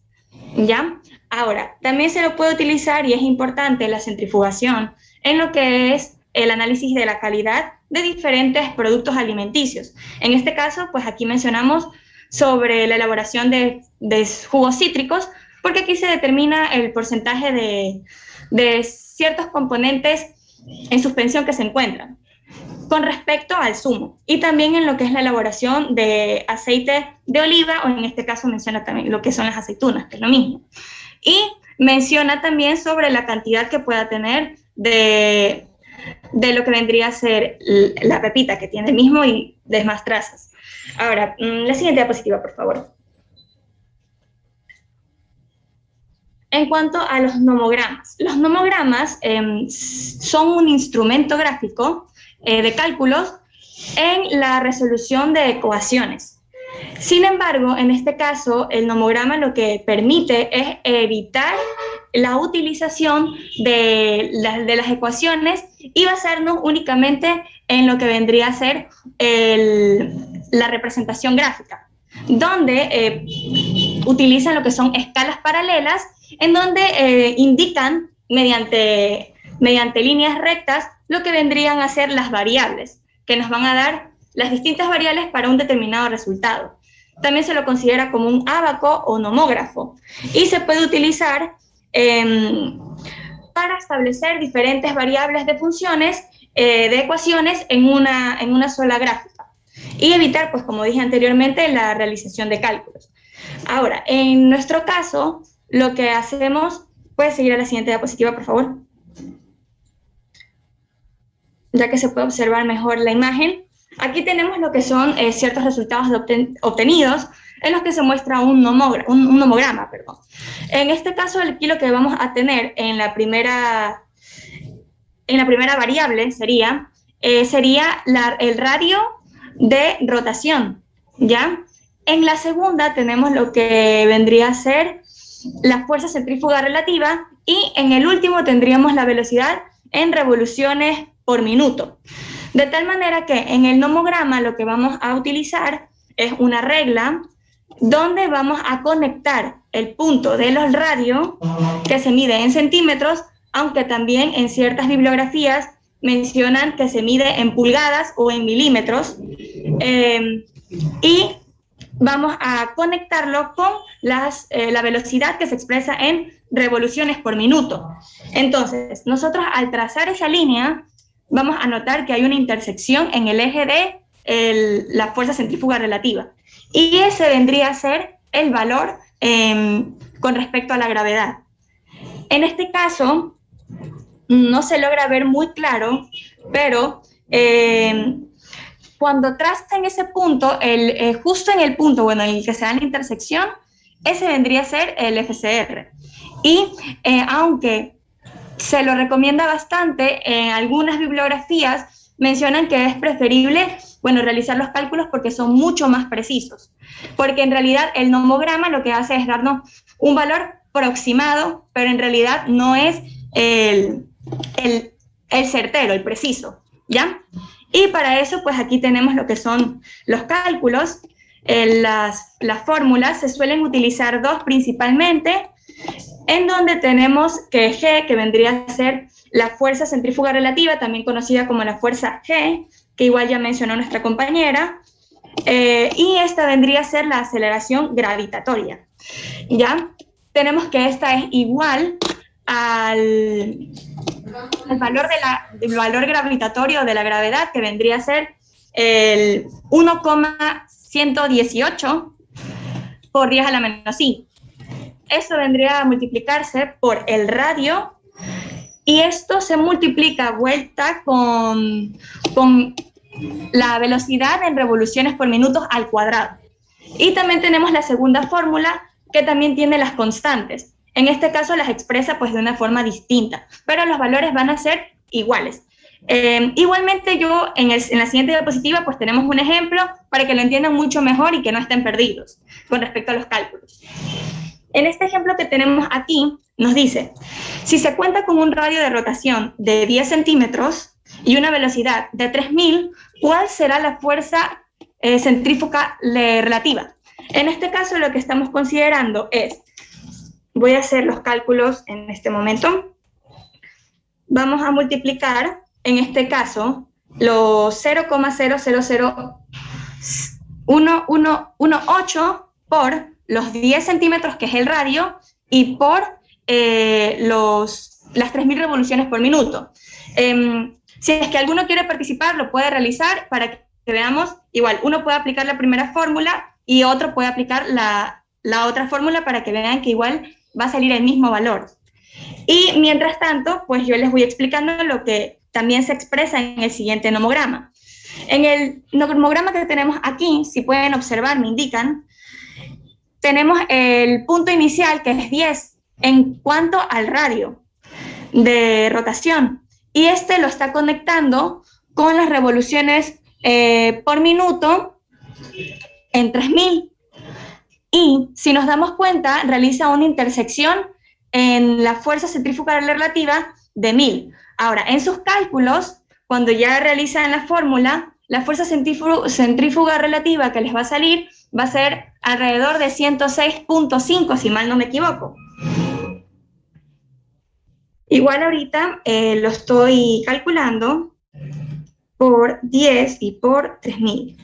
¿ya? Ahora, también se lo puede utilizar, y es importante, la centrifugación en lo que es el análisis de la calidad de diferentes productos alimenticios. En este caso, pues aquí mencionamos sobre la elaboración de jugos cítricos, porque aquí se determina el porcentaje de ciertos componentes en suspensión que se encuentran con respecto al zumo, y también en lo que es la elaboración de aceite de oliva, o en este caso menciona también lo que son las aceitunas, que es lo mismo. Y menciona también sobre la cantidad que pueda tener de lo que vendría a ser la pepita, que tiene el mismo y demás trazas. Ahora, la siguiente diapositiva, por favor. En cuanto a los nomogramas son un instrumento gráfico de cálculos en la resolución de ecuaciones. Sin embargo, en este caso, el nomograma lo que permite es evitar la utilización de las ecuaciones y basarnos únicamente en lo que vendría a ser la representación gráfica, donde utilizan lo que son escalas paralelas, en donde indican mediante líneas rectas lo que vendrían a ser las variables, que nos van a dar las distintas variables para un determinado resultado. También se lo considera como un ábaco o nomógrafo, y se puede utilizar para establecer diferentes variables de funciones de ecuaciones en una sola gráfica, y evitar, pues como dije anteriormente, la realización de cálculos. Ahora, en nuestro caso, lo que hacemos, puede seguir a la siguiente diapositiva, por favor, ya que se puede observar mejor la imagen. Aquí tenemos lo que son ciertos resultados obtenidos en los que se muestra un nomograma. En este caso, aquí lo que vamos a tener en la primera variable sería el radio de rotación, ¿ya? En la segunda tenemos lo que vendría a ser la fuerza centrífuga relativa, y en el último tendríamos la velocidad en revoluciones por minuto. De tal manera que en el nomograma lo que vamos a utilizar es una regla donde vamos a conectar el punto de los radios, que se mide en centímetros, aunque también en ciertas bibliografías mencionan que se mide en pulgadas o en milímetros, y vamos a conectarlo con la velocidad que se expresa en revoluciones por minuto. Entonces, nosotros al trazar esa línea, vamos a notar que hay una intersección en el eje de la fuerza centrífuga relativa. Y ese vendría a ser el valor con respecto a la gravedad. En este caso, no se logra ver muy claro, pero cuando tracen ese punto, justo en el punto, bueno, en el que se da la intersección, ese vendría a ser el FCR. Y aunque se lo recomienda bastante, en algunas bibliografías mencionan que es preferible, bueno, realizar los cálculos porque son mucho más precisos. Porque en realidad el nomograma lo que hace es darnos un valor aproximado, pero en realidad no es el certero, el preciso, ¿ya? Y para eso, pues aquí tenemos lo que son los cálculos. Las fórmulas se suelen utilizar dos principalmente, en donde tenemos que G, que vendría a ser la fuerza centrífuga relativa, también conocida como la fuerza G, que igual ya mencionó nuestra compañera, y esta vendría a ser la aceleración gravitatoria, ¿ya? Tenemos que esta es igual al valor del valor gravitatorio de la gravedad, que vendría a ser el 1,118 por 10 a la menos i. Esto vendría a multiplicarse por el radio, y esto se multiplica vuelta con la velocidad en revoluciones por minuto al cuadrado. Y también tenemos la segunda fórmula, que también tiene las constantes. En este caso las expresa pues de una forma distinta, pero los valores van a ser iguales. Igualmente yo en la siguiente diapositiva pues tenemos un ejemplo para que lo entiendan mucho mejor y que no estén perdidos con respecto a los cálculos. En este ejemplo que tenemos aquí nos dice, si se cuenta con un radio de rotación de 10 centímetros y una velocidad de 3000, ¿cuál será la fuerza centrífuga relativa? En este caso lo que estamos considerando es, voy a hacer los cálculos en este momento, vamos a multiplicar en este caso los 0,0001118 por los 10 centímetros, que es el radio, y por las 3000 revoluciones por minuto. Si es que alguno quiere participar, lo puede realizar para que veamos, igual, uno puede aplicar la primera fórmula y otro puede aplicar la otra fórmula para que vean que igual va a salir el mismo valor. Y mientras tanto, pues yo les voy explicando lo que también se expresa en el siguiente nomograma. En el nomograma que tenemos aquí, si pueden observar, me indican, tenemos el punto inicial, que es 10, en cuanto al radio de rotación. Y este lo está conectando con las revoluciones por minuto en 3000. Y si nos damos cuenta, realiza una intersección en la fuerza centrífuga relativa de 1000. Ahora, en sus cálculos, cuando ya realizan la fórmula, la fuerza centrífuga relativa que les va a salir va a ser alrededor de 106.5, si mal no me equivoco. Igual ahorita lo estoy calculando por 10 y por 3000.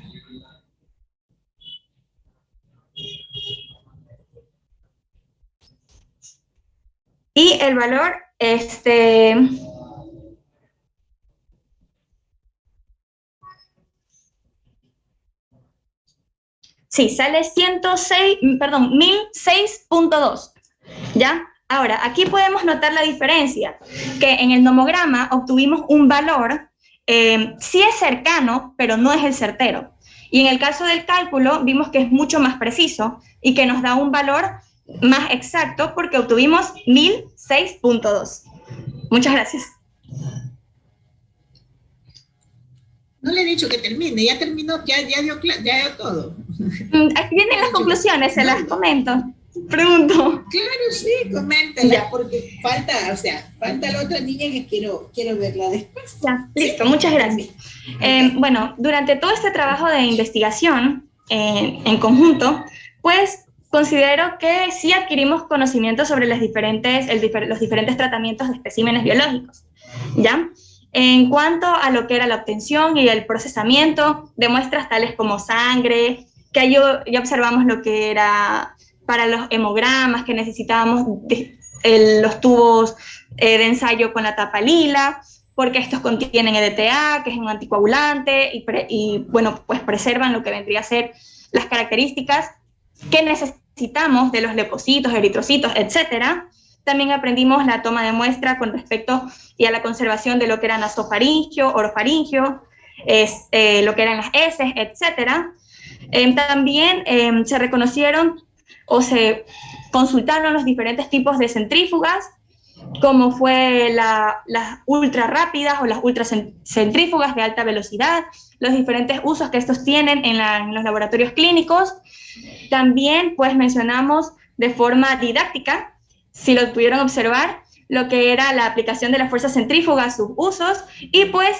Y el valor, sí, sale 1006.2, ¿ya? Ahora, aquí podemos notar la diferencia, que en el nomograma obtuvimos un valor, sí es cercano, pero no es el certero. Y en el caso del cálculo, vimos que es mucho más preciso y que nos da un valor más exacto porque obtuvimos 1006.2. Muchas gracias. No le he dicho que termine, ya terminó, ya dio todo. Aquí vienen las conclusiones, se las comento. Pregunto. Claro, sí, coméntala, porque falta la otra niña que quiero verla después. Ya, listo, muchas gracias. Bueno, durante todo este trabajo de investigación en conjunto, pues considero que sí adquirimos conocimiento sobre los diferentes tratamientos de especímenes biológicos, ¿ya? En cuanto a lo que era la obtención y el procesamiento de muestras tales como sangre, que ya observamos lo que era para los hemogramas, que necesitábamos los tubos de ensayo con la tapa lila, porque estos contienen EDTA, que es un anticoagulante, y bueno, pues preservan lo que vendría a ser las características que necesitamos de los leucocitos, eritrocitos, etcétera. También aprendimos la toma de muestra con respecto y a la conservación de lo que era nasofaringio, orofaringio, lo que eran las heces, etcétera. También se reconocieron o se consultaron los diferentes tipos de centrífugas, como fue las ultra rápidas o las ultracentrífugas de alta velocidad, los diferentes usos que estos tienen en los laboratorios clínicos. También pues mencionamos de forma didáctica, si lo pudieron observar, lo que era la aplicación de la fuerza centrífuga, sus usos, y pues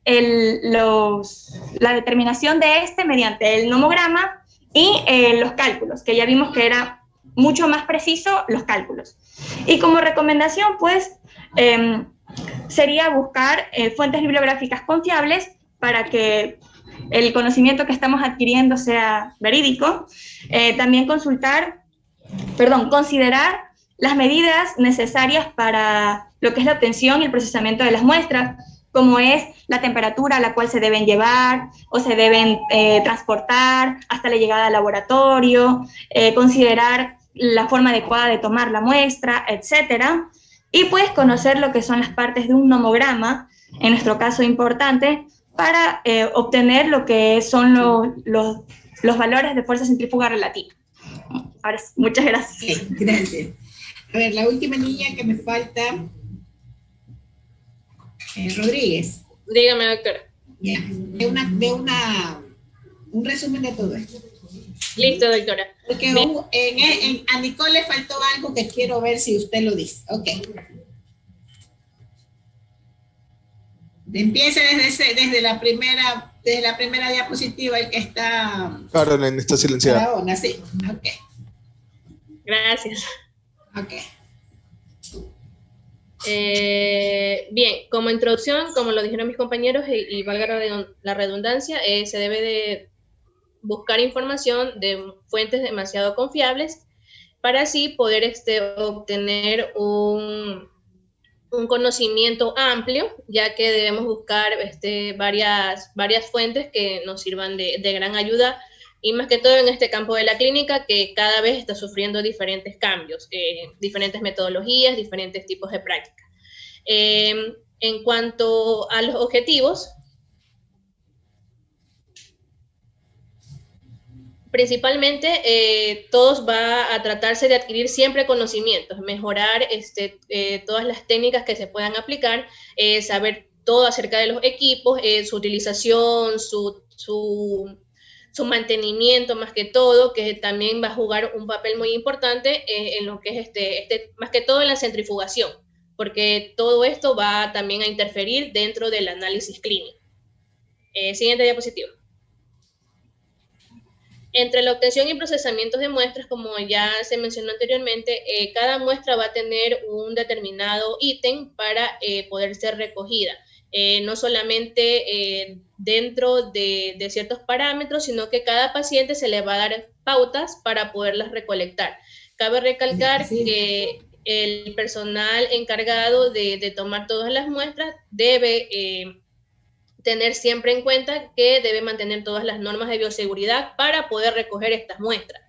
la determinación de este mediante el nomograma y los cálculos, que ya vimos que era mucho más preciso los cálculos. Y como recomendación, pues, sería buscar fuentes bibliográficas confiables para que el conocimiento que estamos adquiriendo sea verídico. También considerar las medidas necesarias para lo que es la obtención y el procesamiento de las muestras, como es la temperatura a la cual se deben llevar o se deben transportar hasta la llegada al laboratorio, considerar la forma adecuada de tomar la muestra, etcétera, y pues conocer lo que son las partes de un nomograma, en nuestro caso importante, para obtener lo que son los valores de fuerza centrífuga relativa. Ahora, muchas gracias. Okay, gracias. A ver, la última niña que me falta, Rodríguez. Dígame, doctora. Ya, un resumen de todo esto. Listo, doctora. Porque a Nicole le faltó algo que quiero ver si usted lo dice. Ok. Empiece desde la primera diapositiva, el que está... Caroline está silenciada. Faraona, sí. Ok. Gracias. Ok. Bien, como introducción, como lo dijeron mis compañeros, y valga la redundancia, se debe de buscar información de fuentes demasiado confiables para así poder obtener un conocimiento amplio, ya que debemos buscar varias fuentes que nos sirvan de gran ayuda, y más que todo en este campo de la clínica, que cada vez está sufriendo diferentes cambios, diferentes metodologías, diferentes tipos de práctica. En cuanto a los objetivos, principalmente todos va a tratarse de adquirir siempre conocimientos, mejorar todas las técnicas que se puedan aplicar, saber todo acerca de los equipos, su utilización, su mantenimiento más que todo, que también va a jugar un papel muy importante en lo que es más que todo en la centrifugación, porque todo esto va también a interferir dentro del análisis clínico. Siguiente diapositiva. Entre la obtención y procesamiento de muestras, como ya se mencionó anteriormente, cada muestra va a tener un determinado ítem para poder ser recogida. No solamente dentro de ciertos parámetros, sino que cada paciente se le va a dar pautas para poderlas recolectar. Cabe recalcar que el personal encargado de tomar todas las muestras debe tener siempre en cuenta que debe mantener todas las normas de bioseguridad para poder recoger estas muestras.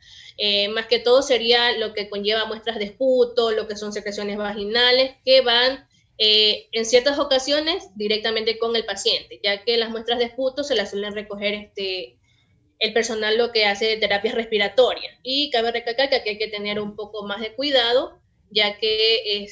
Más que todo sería lo que conlleva muestras de esputo, lo que son secreciones vaginales, que van en ciertas ocasiones directamente con el paciente, ya que las muestras de esputo se las suelen recoger el personal lo que hace terapias respiratorias. Y cabe recalcar que aquí hay que tener un poco más de cuidado, ya que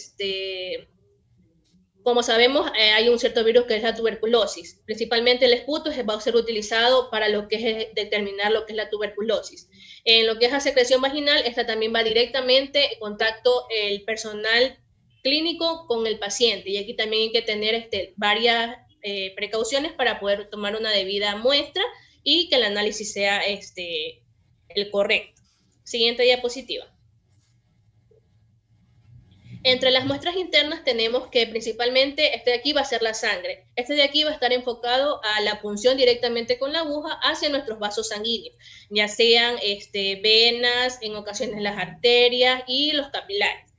como sabemos, hay un cierto virus que es la tuberculosis. Principalmente el esputo va a ser utilizado para lo que es determinar lo que es la tuberculosis. En lo que es la secreción vaginal, esta también va directamente en contacto el personal clínico con el paciente. Y aquí también hay que tener varias precauciones para poder tomar una debida muestra y que el análisis sea el correcto. Siguiente diapositiva. Entre las muestras internas tenemos que principalmente este de aquí va a ser la sangre. Este de aquí va a estar enfocado a la punción directamente con la aguja hacia nuestros vasos sanguíneos, ya sean venas, en ocasiones las arterias y los capilares.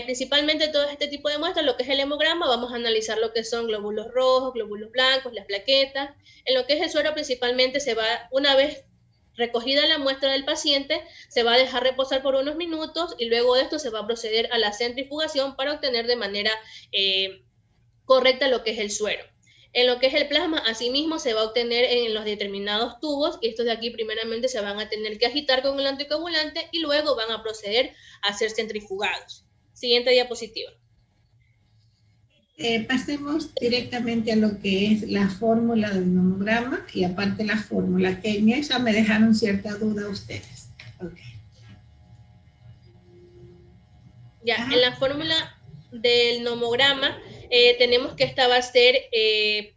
Principalmente todo este tipo de muestras, lo que es el hemograma, vamos a analizar lo que son glóbulos rojos, glóbulos blancos, las plaquetas. En lo que es el suero, principalmente se va, una vez recogida la muestra del paciente, se va a dejar reposar por unos minutos y luego de esto se va a proceder a la centrifugación para obtener de manera correcta lo que es el suero. En lo que es el plasma, asimismo, se va a obtener en los determinados tubos, y estos de aquí primeramente se van a tener que agitar con el anticoagulante y luego van a proceder a ser centrifugados. Siguiente diapositiva. Pasemos directamente a lo que es la fórmula del nomograma y aparte la fórmula, que en esa me dejaron cierta duda ustedes. Okay. Ya, en la fórmula del nomograma tenemos que esta va a ser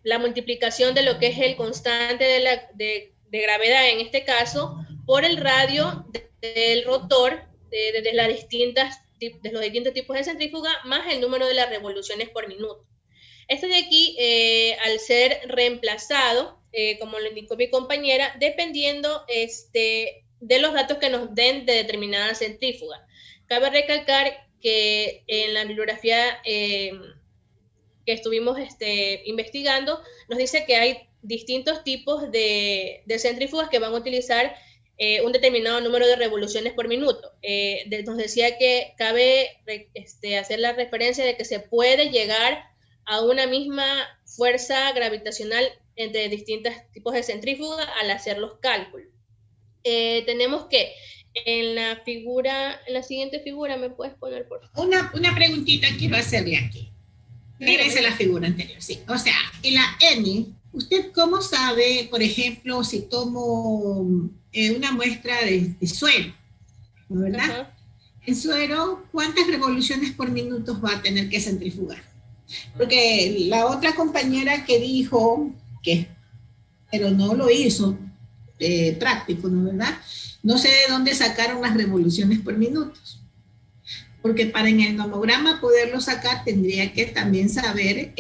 la multiplicación de lo que es el constante de gravedad, en este caso, por el radio del rotor de los distintos tipos de centrífuga, más el número de las revoluciones por minuto. Este de aquí, al ser reemplazado, como lo indicó mi compañera, dependiendo de los datos que nos den de determinada centrífuga. Cabe recalcar que en la bibliografía que estuvimos investigando, nos dice que hay distintos tipos de centrífugas que van a utilizar un determinado número de revoluciones por minuto. Nos decía que cabe hacer la referencia de que se puede llegar a una misma fuerza gravitacional entre distintos tipos de centrífugas al hacer los cálculos. Tenemos que en la siguiente figura, ¿me puedes poner por favor? Una preguntita quiero hacerle aquí. Regrese a la figura anterior, sí. O sea, en la N, ¿usted cómo sabe, por ejemplo, si tomo una muestra de suero, ¿no, verdad? En suero, ¿cuántas revoluciones por minuto va a tener que centrifugar? Porque la otra compañera que dijo que, pero no lo hizo práctico, ¿no, verdad? No sé de dónde sacaron las revoluciones por minutos. Porque para en el nomograma poderlo sacar tendría que también saber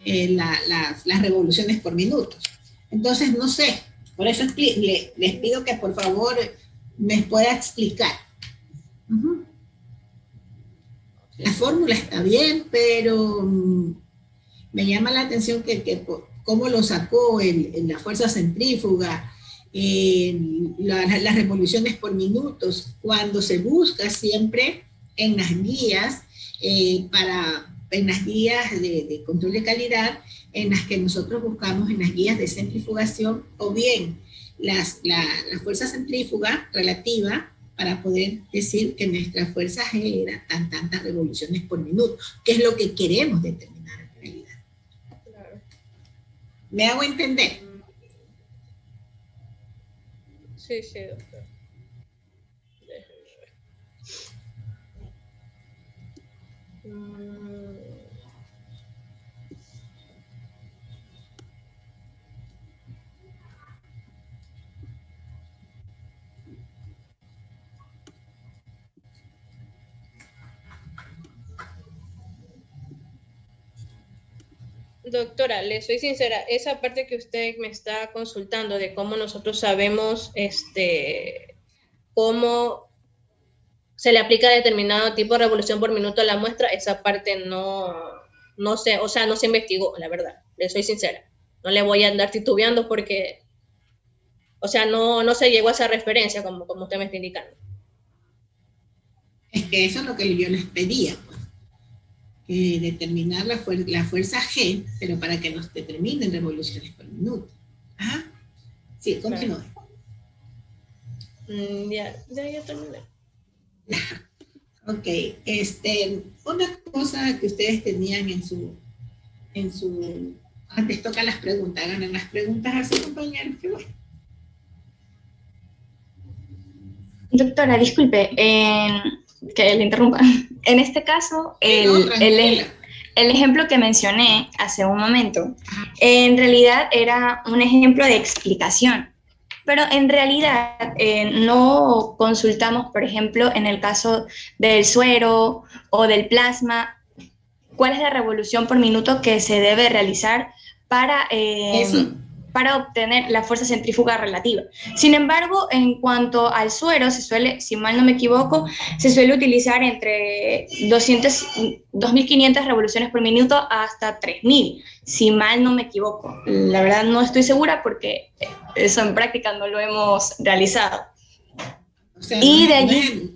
las revoluciones por minuto. Entonces, no sé, por eso les pido que por favor me pueda explicar. La fórmula está bien, pero me llama la atención que cómo lo sacó en la fuerza centrífuga, las revoluciones por minutos, cuando se busca siempre en las guías, en las guías de control de calidad, en las que nosotros buscamos en las guías de centrifugación, o bien la fuerza centrífuga relativa, para poder decir que nuestra fuerza G era tantas revoluciones por minuto, que es lo que queremos determinar en realidad. Claro. ¿Me hago entender? Sí, doctor. Déjenme ver. Doctora, le soy sincera, esa parte que usted me está consultando de cómo nosotros sabemos cómo se le aplica determinado tipo de revolución por minuto a la muestra, esa parte no sé, o sea, no se investigó, la verdad, le soy sincera. No le voy a andar titubeando porque, o sea, no se llegó a esa referencia como usted me está indicando. Es que eso es lo que yo les pedía, pues. Que determinar la fuerza G, pero para que nos determinen revoluciones por minuto. Ajá. Sí, continúe. Ya terminé. Ok, una cosa que ustedes tenían en su, antes toca las preguntas, hagan las preguntas a sus compañeros, que bueno. Doctora, disculpe, que le interrumpa. En este caso, el ejemplo que mencioné hace un momento, en realidad era un ejemplo de explicación, pero en realidad no consultamos, por ejemplo, en el caso del suero o del plasma, cuál es la revolución por minuto que se debe realizar para... para obtener la fuerza centrífuga relativa. Sin embargo, en cuanto al suero, se suele, si mal no me equivoco, se suele utilizar entre 2.500 revoluciones por minuto hasta 3.000, si mal no me equivoco. La verdad no estoy segura porque eso en práctica no lo hemos realizado. O sea, y de allí...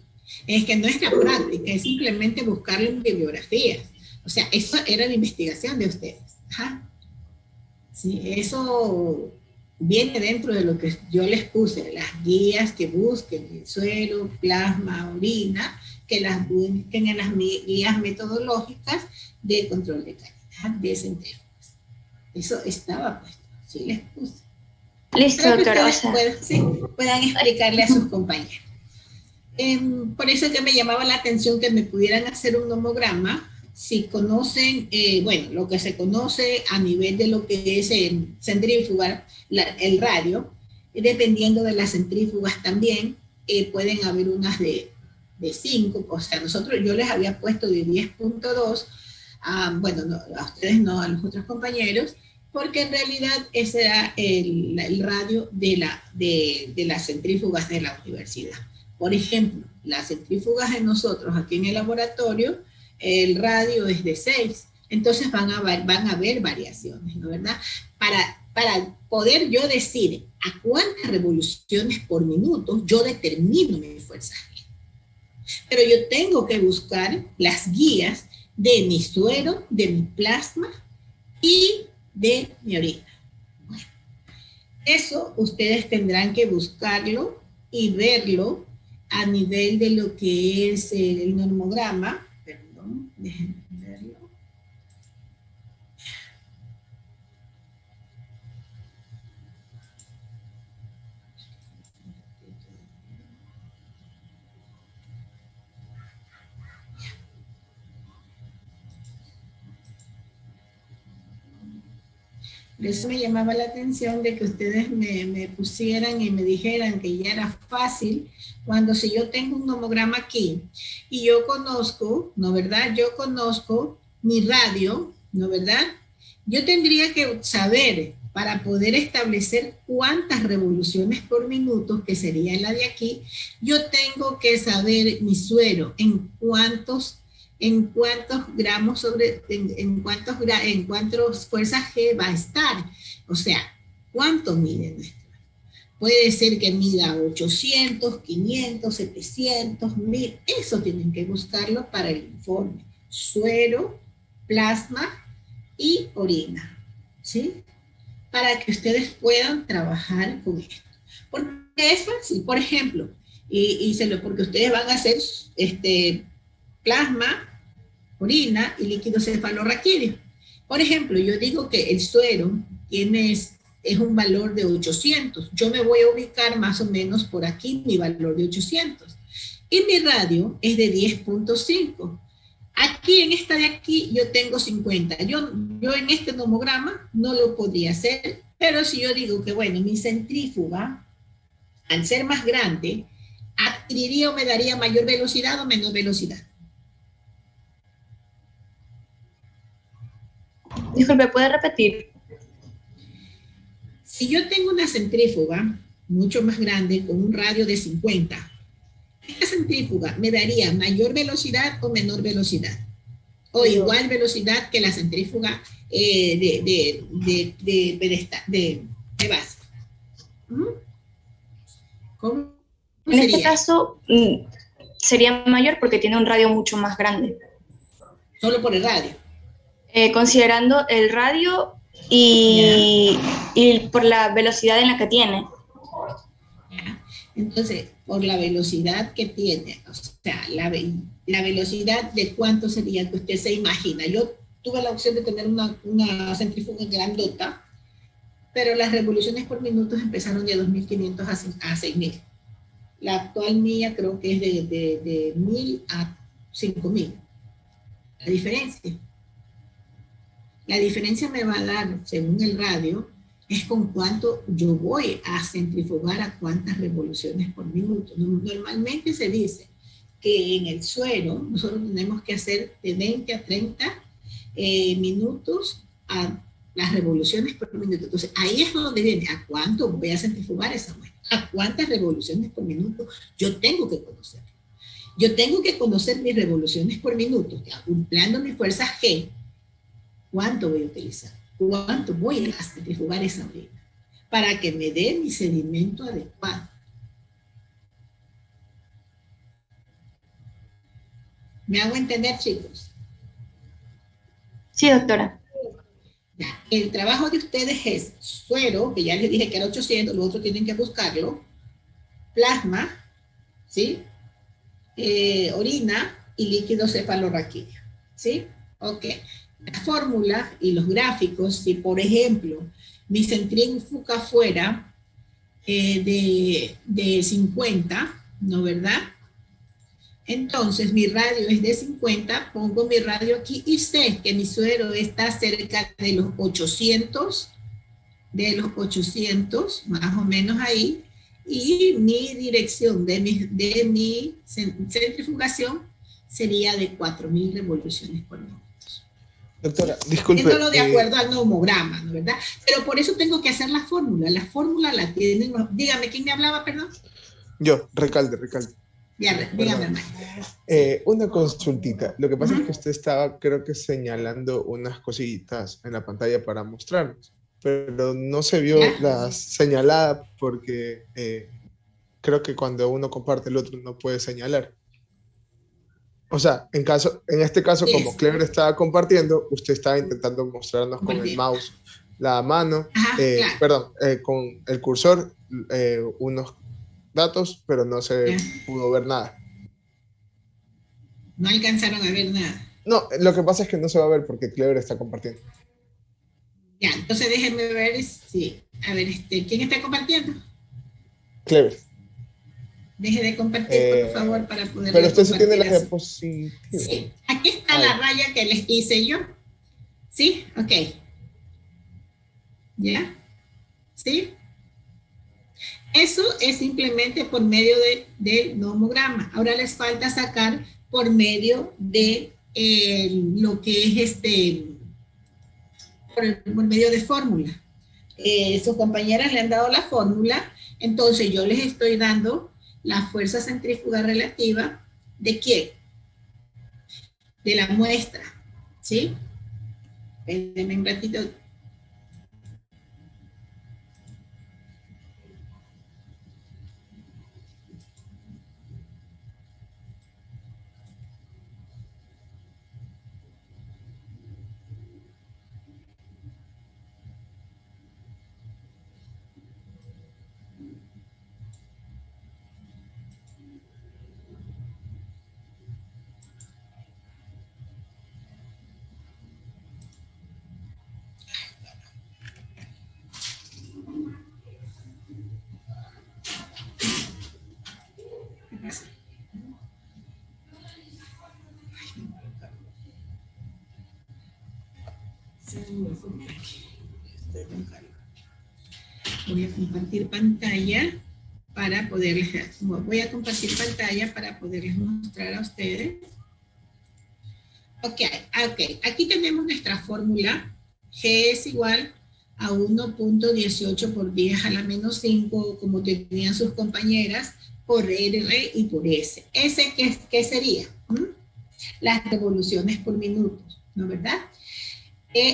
Es que no es la práctica, es simplemente buscarlo en bibliografías. O sea, eso era la investigación de ustedes. Ajá. Sí, eso viene dentro de lo que yo les puse, las guías que busquen el suero, plasma, orina, que las busquen en las guías metodológicas de control de calidad de centrífugas. Eso estaba puesto, sí les puse. Listo, doctora. Puedan explicarle a sus compañeros. Por eso es que me llamaba la atención que me pudieran hacer un nomograma, si conocen, bueno, lo que se conoce a nivel de lo que es centrífuga, el radio, dependiendo de las centrífugas también, pueden haber unas de 5, o sea, yo les había puesto de 10.2, bueno, no, a ustedes no, a los otros compañeros, porque en realidad ese era el radio de las centrífugas de la universidad. Por ejemplo, las centrífugas de nosotros aquí en el laboratorio, el radio es de 6, entonces van a haber variaciones, ¿no, verdad? Para poder yo decir a cuántas revoluciones por minuto yo determino mi fuerza G. Pero yo tengo que buscar las guías de mi suero, de mi plasma y de mi orina. Bueno, eso ustedes tendrán que buscarlo y verlo a nivel de lo que es el normograma. Perdón, déjenme verlo. Por eso me llamaba la atención de que ustedes me pusieran y me dijeran que ya era fácil, cuando si yo tengo un nomograma aquí y yo conozco, ¿no verdad? Yo conozco mi radio, ¿no verdad? Yo tendría que saber, para poder establecer cuántas revoluciones por minuto, que sería la de aquí, yo tengo que saber mi suero, en cuántos gramos en cuántas fuerzas G va a estar. O sea, ¿cuánto mide nuestro? Puede ser que mida 800, 500, 700, 1000. Eso tienen que buscarlo para el informe. Suero, plasma y orina. ¿Sí? Para que ustedes puedan trabajar con esto. Porque es fácil. Por ejemplo, porque ustedes van a hacer plasma, orina y líquido cefalorraquídeo. Por ejemplo, yo digo que el suero es un valor de 800. Yo me voy a ubicar más o menos por aquí, mi valor de 800. Y mi radio es de 10.5. Aquí, en esta de aquí, yo tengo 50. Yo en este nomograma no lo podría hacer, pero si yo digo que, bueno, mi centrífuga, al ser más grande, adquiriría o me daría mayor velocidad o menor velocidad. Disculpe, ¿puede repetir? Si yo tengo una centrífuga mucho más grande con un radio de 50, esta centrífuga me daría mayor velocidad o menor velocidad, o igual velocidad que la centrífuga de base. ¿Cómo sería? En este caso sería mayor porque tiene un radio mucho más grande. Solo por el radio. Considerando el radio y por la velocidad en la que tiene. Entonces, por la velocidad que tiene, o sea, la velocidad de cuánto sería que usted se imagina. Yo tuve la opción de tener una centrífuga grandota, pero las revoluciones por minuto empezaron de 2.500 a 6.000. La actual mía creo que es de 1.000 a 5.000. La diferencia. La diferencia me va a dar, según el radio, es con cuánto yo voy a centrifugar a cuántas revoluciones por minuto. Normalmente se dice que en el suero nosotros tenemos que hacer de 20 a 30 minutos a las revoluciones por minuto. Entonces, ahí es donde viene, ¿a cuánto voy a centrifugar esa muestra? ¿A cuántas revoluciones por minuto yo tengo que conocer? Yo tengo que conocer mis revoluciones por minuto, ya, empleando mi fuerza G, ¿cuánto voy a utilizar? ¿Cuánto voy a centrifugar esa orina? Para que me dé mi sedimento adecuado. ¿Me hago entender, chicos? Sí, doctora. Ya, el trabajo de ustedes es suero, que ya les dije que era 800, los otros tienen que buscarlo, plasma, ¿sí? Orina y líquido cefalorraquídeo, ¿sí? Ok. La fórmula y los gráficos, si por ejemplo mi centrífuga fuera de 50, ¿no verdad? Entonces mi radio es de 50, pongo mi radio aquí y sé que mi suero está cerca de los 800, más o menos ahí, y mi dirección de mi centrifugación sería de 4000 revoluciones por minuto. Doctora, disculpe. Haciéndolo de acuerdo al nomograma, ¿no verdad? Pero por eso tengo que hacer la fórmula. La fórmula la tienen. Dígame, ¿quién me hablaba, perdón? Yo, Recalde. Ya, dígame, hermano. Una consultita. Lo que pasa es que usted estaba, creo que señalando unas cositas en la pantalla para mostrarnos, pero no se vio la señalada porque creo que cuando uno comparte el otro no puede señalar. O sea, en este caso, como Clever estaba compartiendo, usted estaba intentando mostrarnos con el mouse la mano, perdón, con el cursor, unos datos, pero no se pudo ver nada. No alcanzaron a ver nada. No, lo que pasa es que no se va a ver porque Clever está compartiendo. Ya, entonces déjenme ver si, a ver, ¿quién está compartiendo? Clever. Deje de compartir, por favor, para poder... Pero usted sí tiene la diapositiva. Sí, aquí está la raya que les hice yo. ¿Sí? Ok. ¿Ya? ¿Sí? Eso es simplemente por medio del nomograma. Ahora les falta sacar por medio de lo que es por medio de fórmula. Sus compañeras le han dado la fórmula, entonces yo les estoy dando la fuerza centrífuga relativa ¿de quién? De la muestra, ¿sí? Espérenme un ratito. Voy a compartir pantalla para poderles mostrar a ustedes. Ok, aquí tenemos nuestra fórmula. G es igual a 1.18 por 10 a la menos 5, como tenían sus compañeras, por R y por S. ¿S qué sería? Las revoluciones por minuto, ¿no verdad?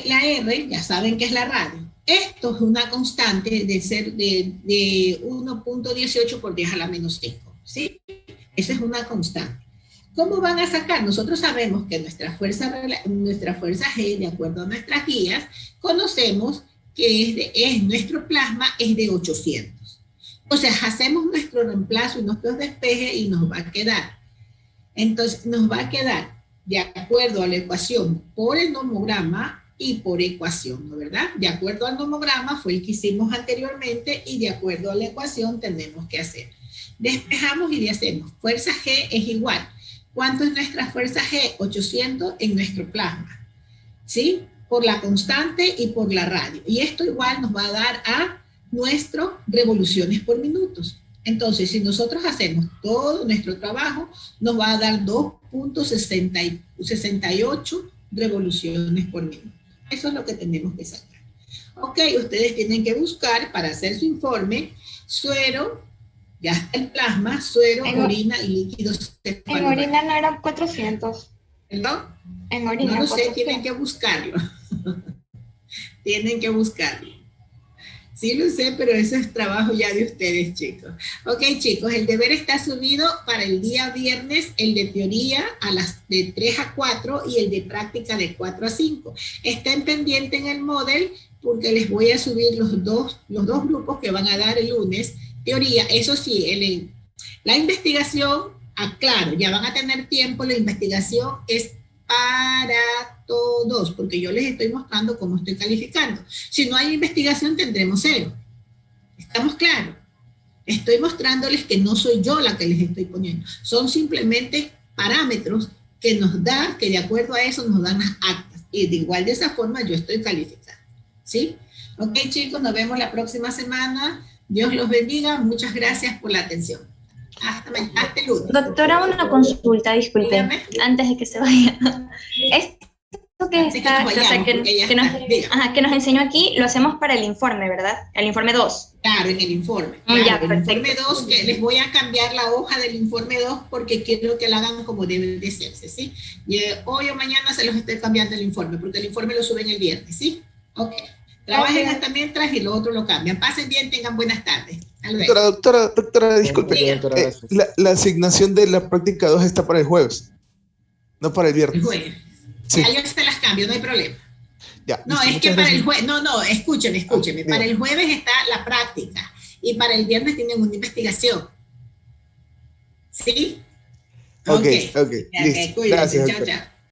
La R, ya saben que es la radio. Esto es una constante de 1.18 por 10 a la menos 5, ¿sí? Esa es una constante. ¿Cómo van a sacar? Nosotros sabemos que nuestra fuerza G, de acuerdo a nuestras guías, conocemos que nuestro plasma es de 800. O sea, hacemos nuestro reemplazo y nuestros despejes y nos va a quedar. Entonces, nos va a quedar de acuerdo a la ecuación por el nomograma y por ecuación, ¿no verdad? De acuerdo al nomograma fue el que hicimos anteriormente y de acuerdo a la ecuación tenemos que hacer. Despejamos y le hacemos. Fuerza G es igual. ¿Cuánto es nuestra fuerza G? 800 en nuestro plasma, ¿sí? Por la constante y por la radio. Y esto igual nos va a dar a nuestras revoluciones por minutos. Entonces, si nosotros hacemos todo nuestro trabajo, nos va a dar 2.68 revoluciones por minuto. Eso es lo que tenemos que sacar. Ok, ustedes tienen que buscar para hacer su informe suero, ya está el plasma, suero, orina y líquidos. En orina no eran 400. ¿Perdón? En orina. No lo sé, 400. tienen que buscarlo. Tienen que buscarlo. Sí lo sé, pero eso es trabajo ya de ustedes, chicos. Ok, chicos, el deber está subido para el día viernes, el de teoría de 3 a 4 y el de práctica de 4 a 5. Estén pendientes en el Moodle porque les voy a subir los dos grupos que van a dar el lunes. Teoría, eso sí, la investigación, aclaro, ya van a tener tiempo, la investigación es para todos, porque yo les estoy mostrando cómo estoy calificando. Si no hay investigación, tendremos 0. ¿Estamos claros? Estoy mostrándoles que no soy yo la que les estoy poniendo. Son simplemente parámetros que nos da, que de acuerdo a eso nos dan las actas. Y de igual de esa forma yo estoy calificando. ¿Sí? Ok, chicos, nos vemos la próxima semana. Dios los bendiga. Muchas gracias por la atención. Hasta el lunes. Doctora, una consulta, disculpe, antes de que se vaya. Esto que está, que nos enseñó aquí, lo hacemos para el informe, ¿verdad? El informe 2. Claro, en el informe. Claro, el informe 2, que les voy a cambiar la hoja del informe 2 porque quiero que la hagan como debe de hacerse, ¿sí? Y hoy o mañana se los estoy cambiando el informe, porque el informe lo suben el viernes, ¿sí? Ok. Trabajen hasta mientras y lo otro lo cambian. Pasen bien, tengan buenas tardes. Doctora, disculpe. La asignación de la práctica 2 está para el jueves, no para el viernes. El jueves. Sí. Ya yo se las cambio, no hay problema. Ya, no, es que para el jueves, no, escúcheme. Para el jueves está la práctica y para el viernes tienen una investigación. ¿Sí? Ok. Listo. Cuídense, Gracias. Chao, chao.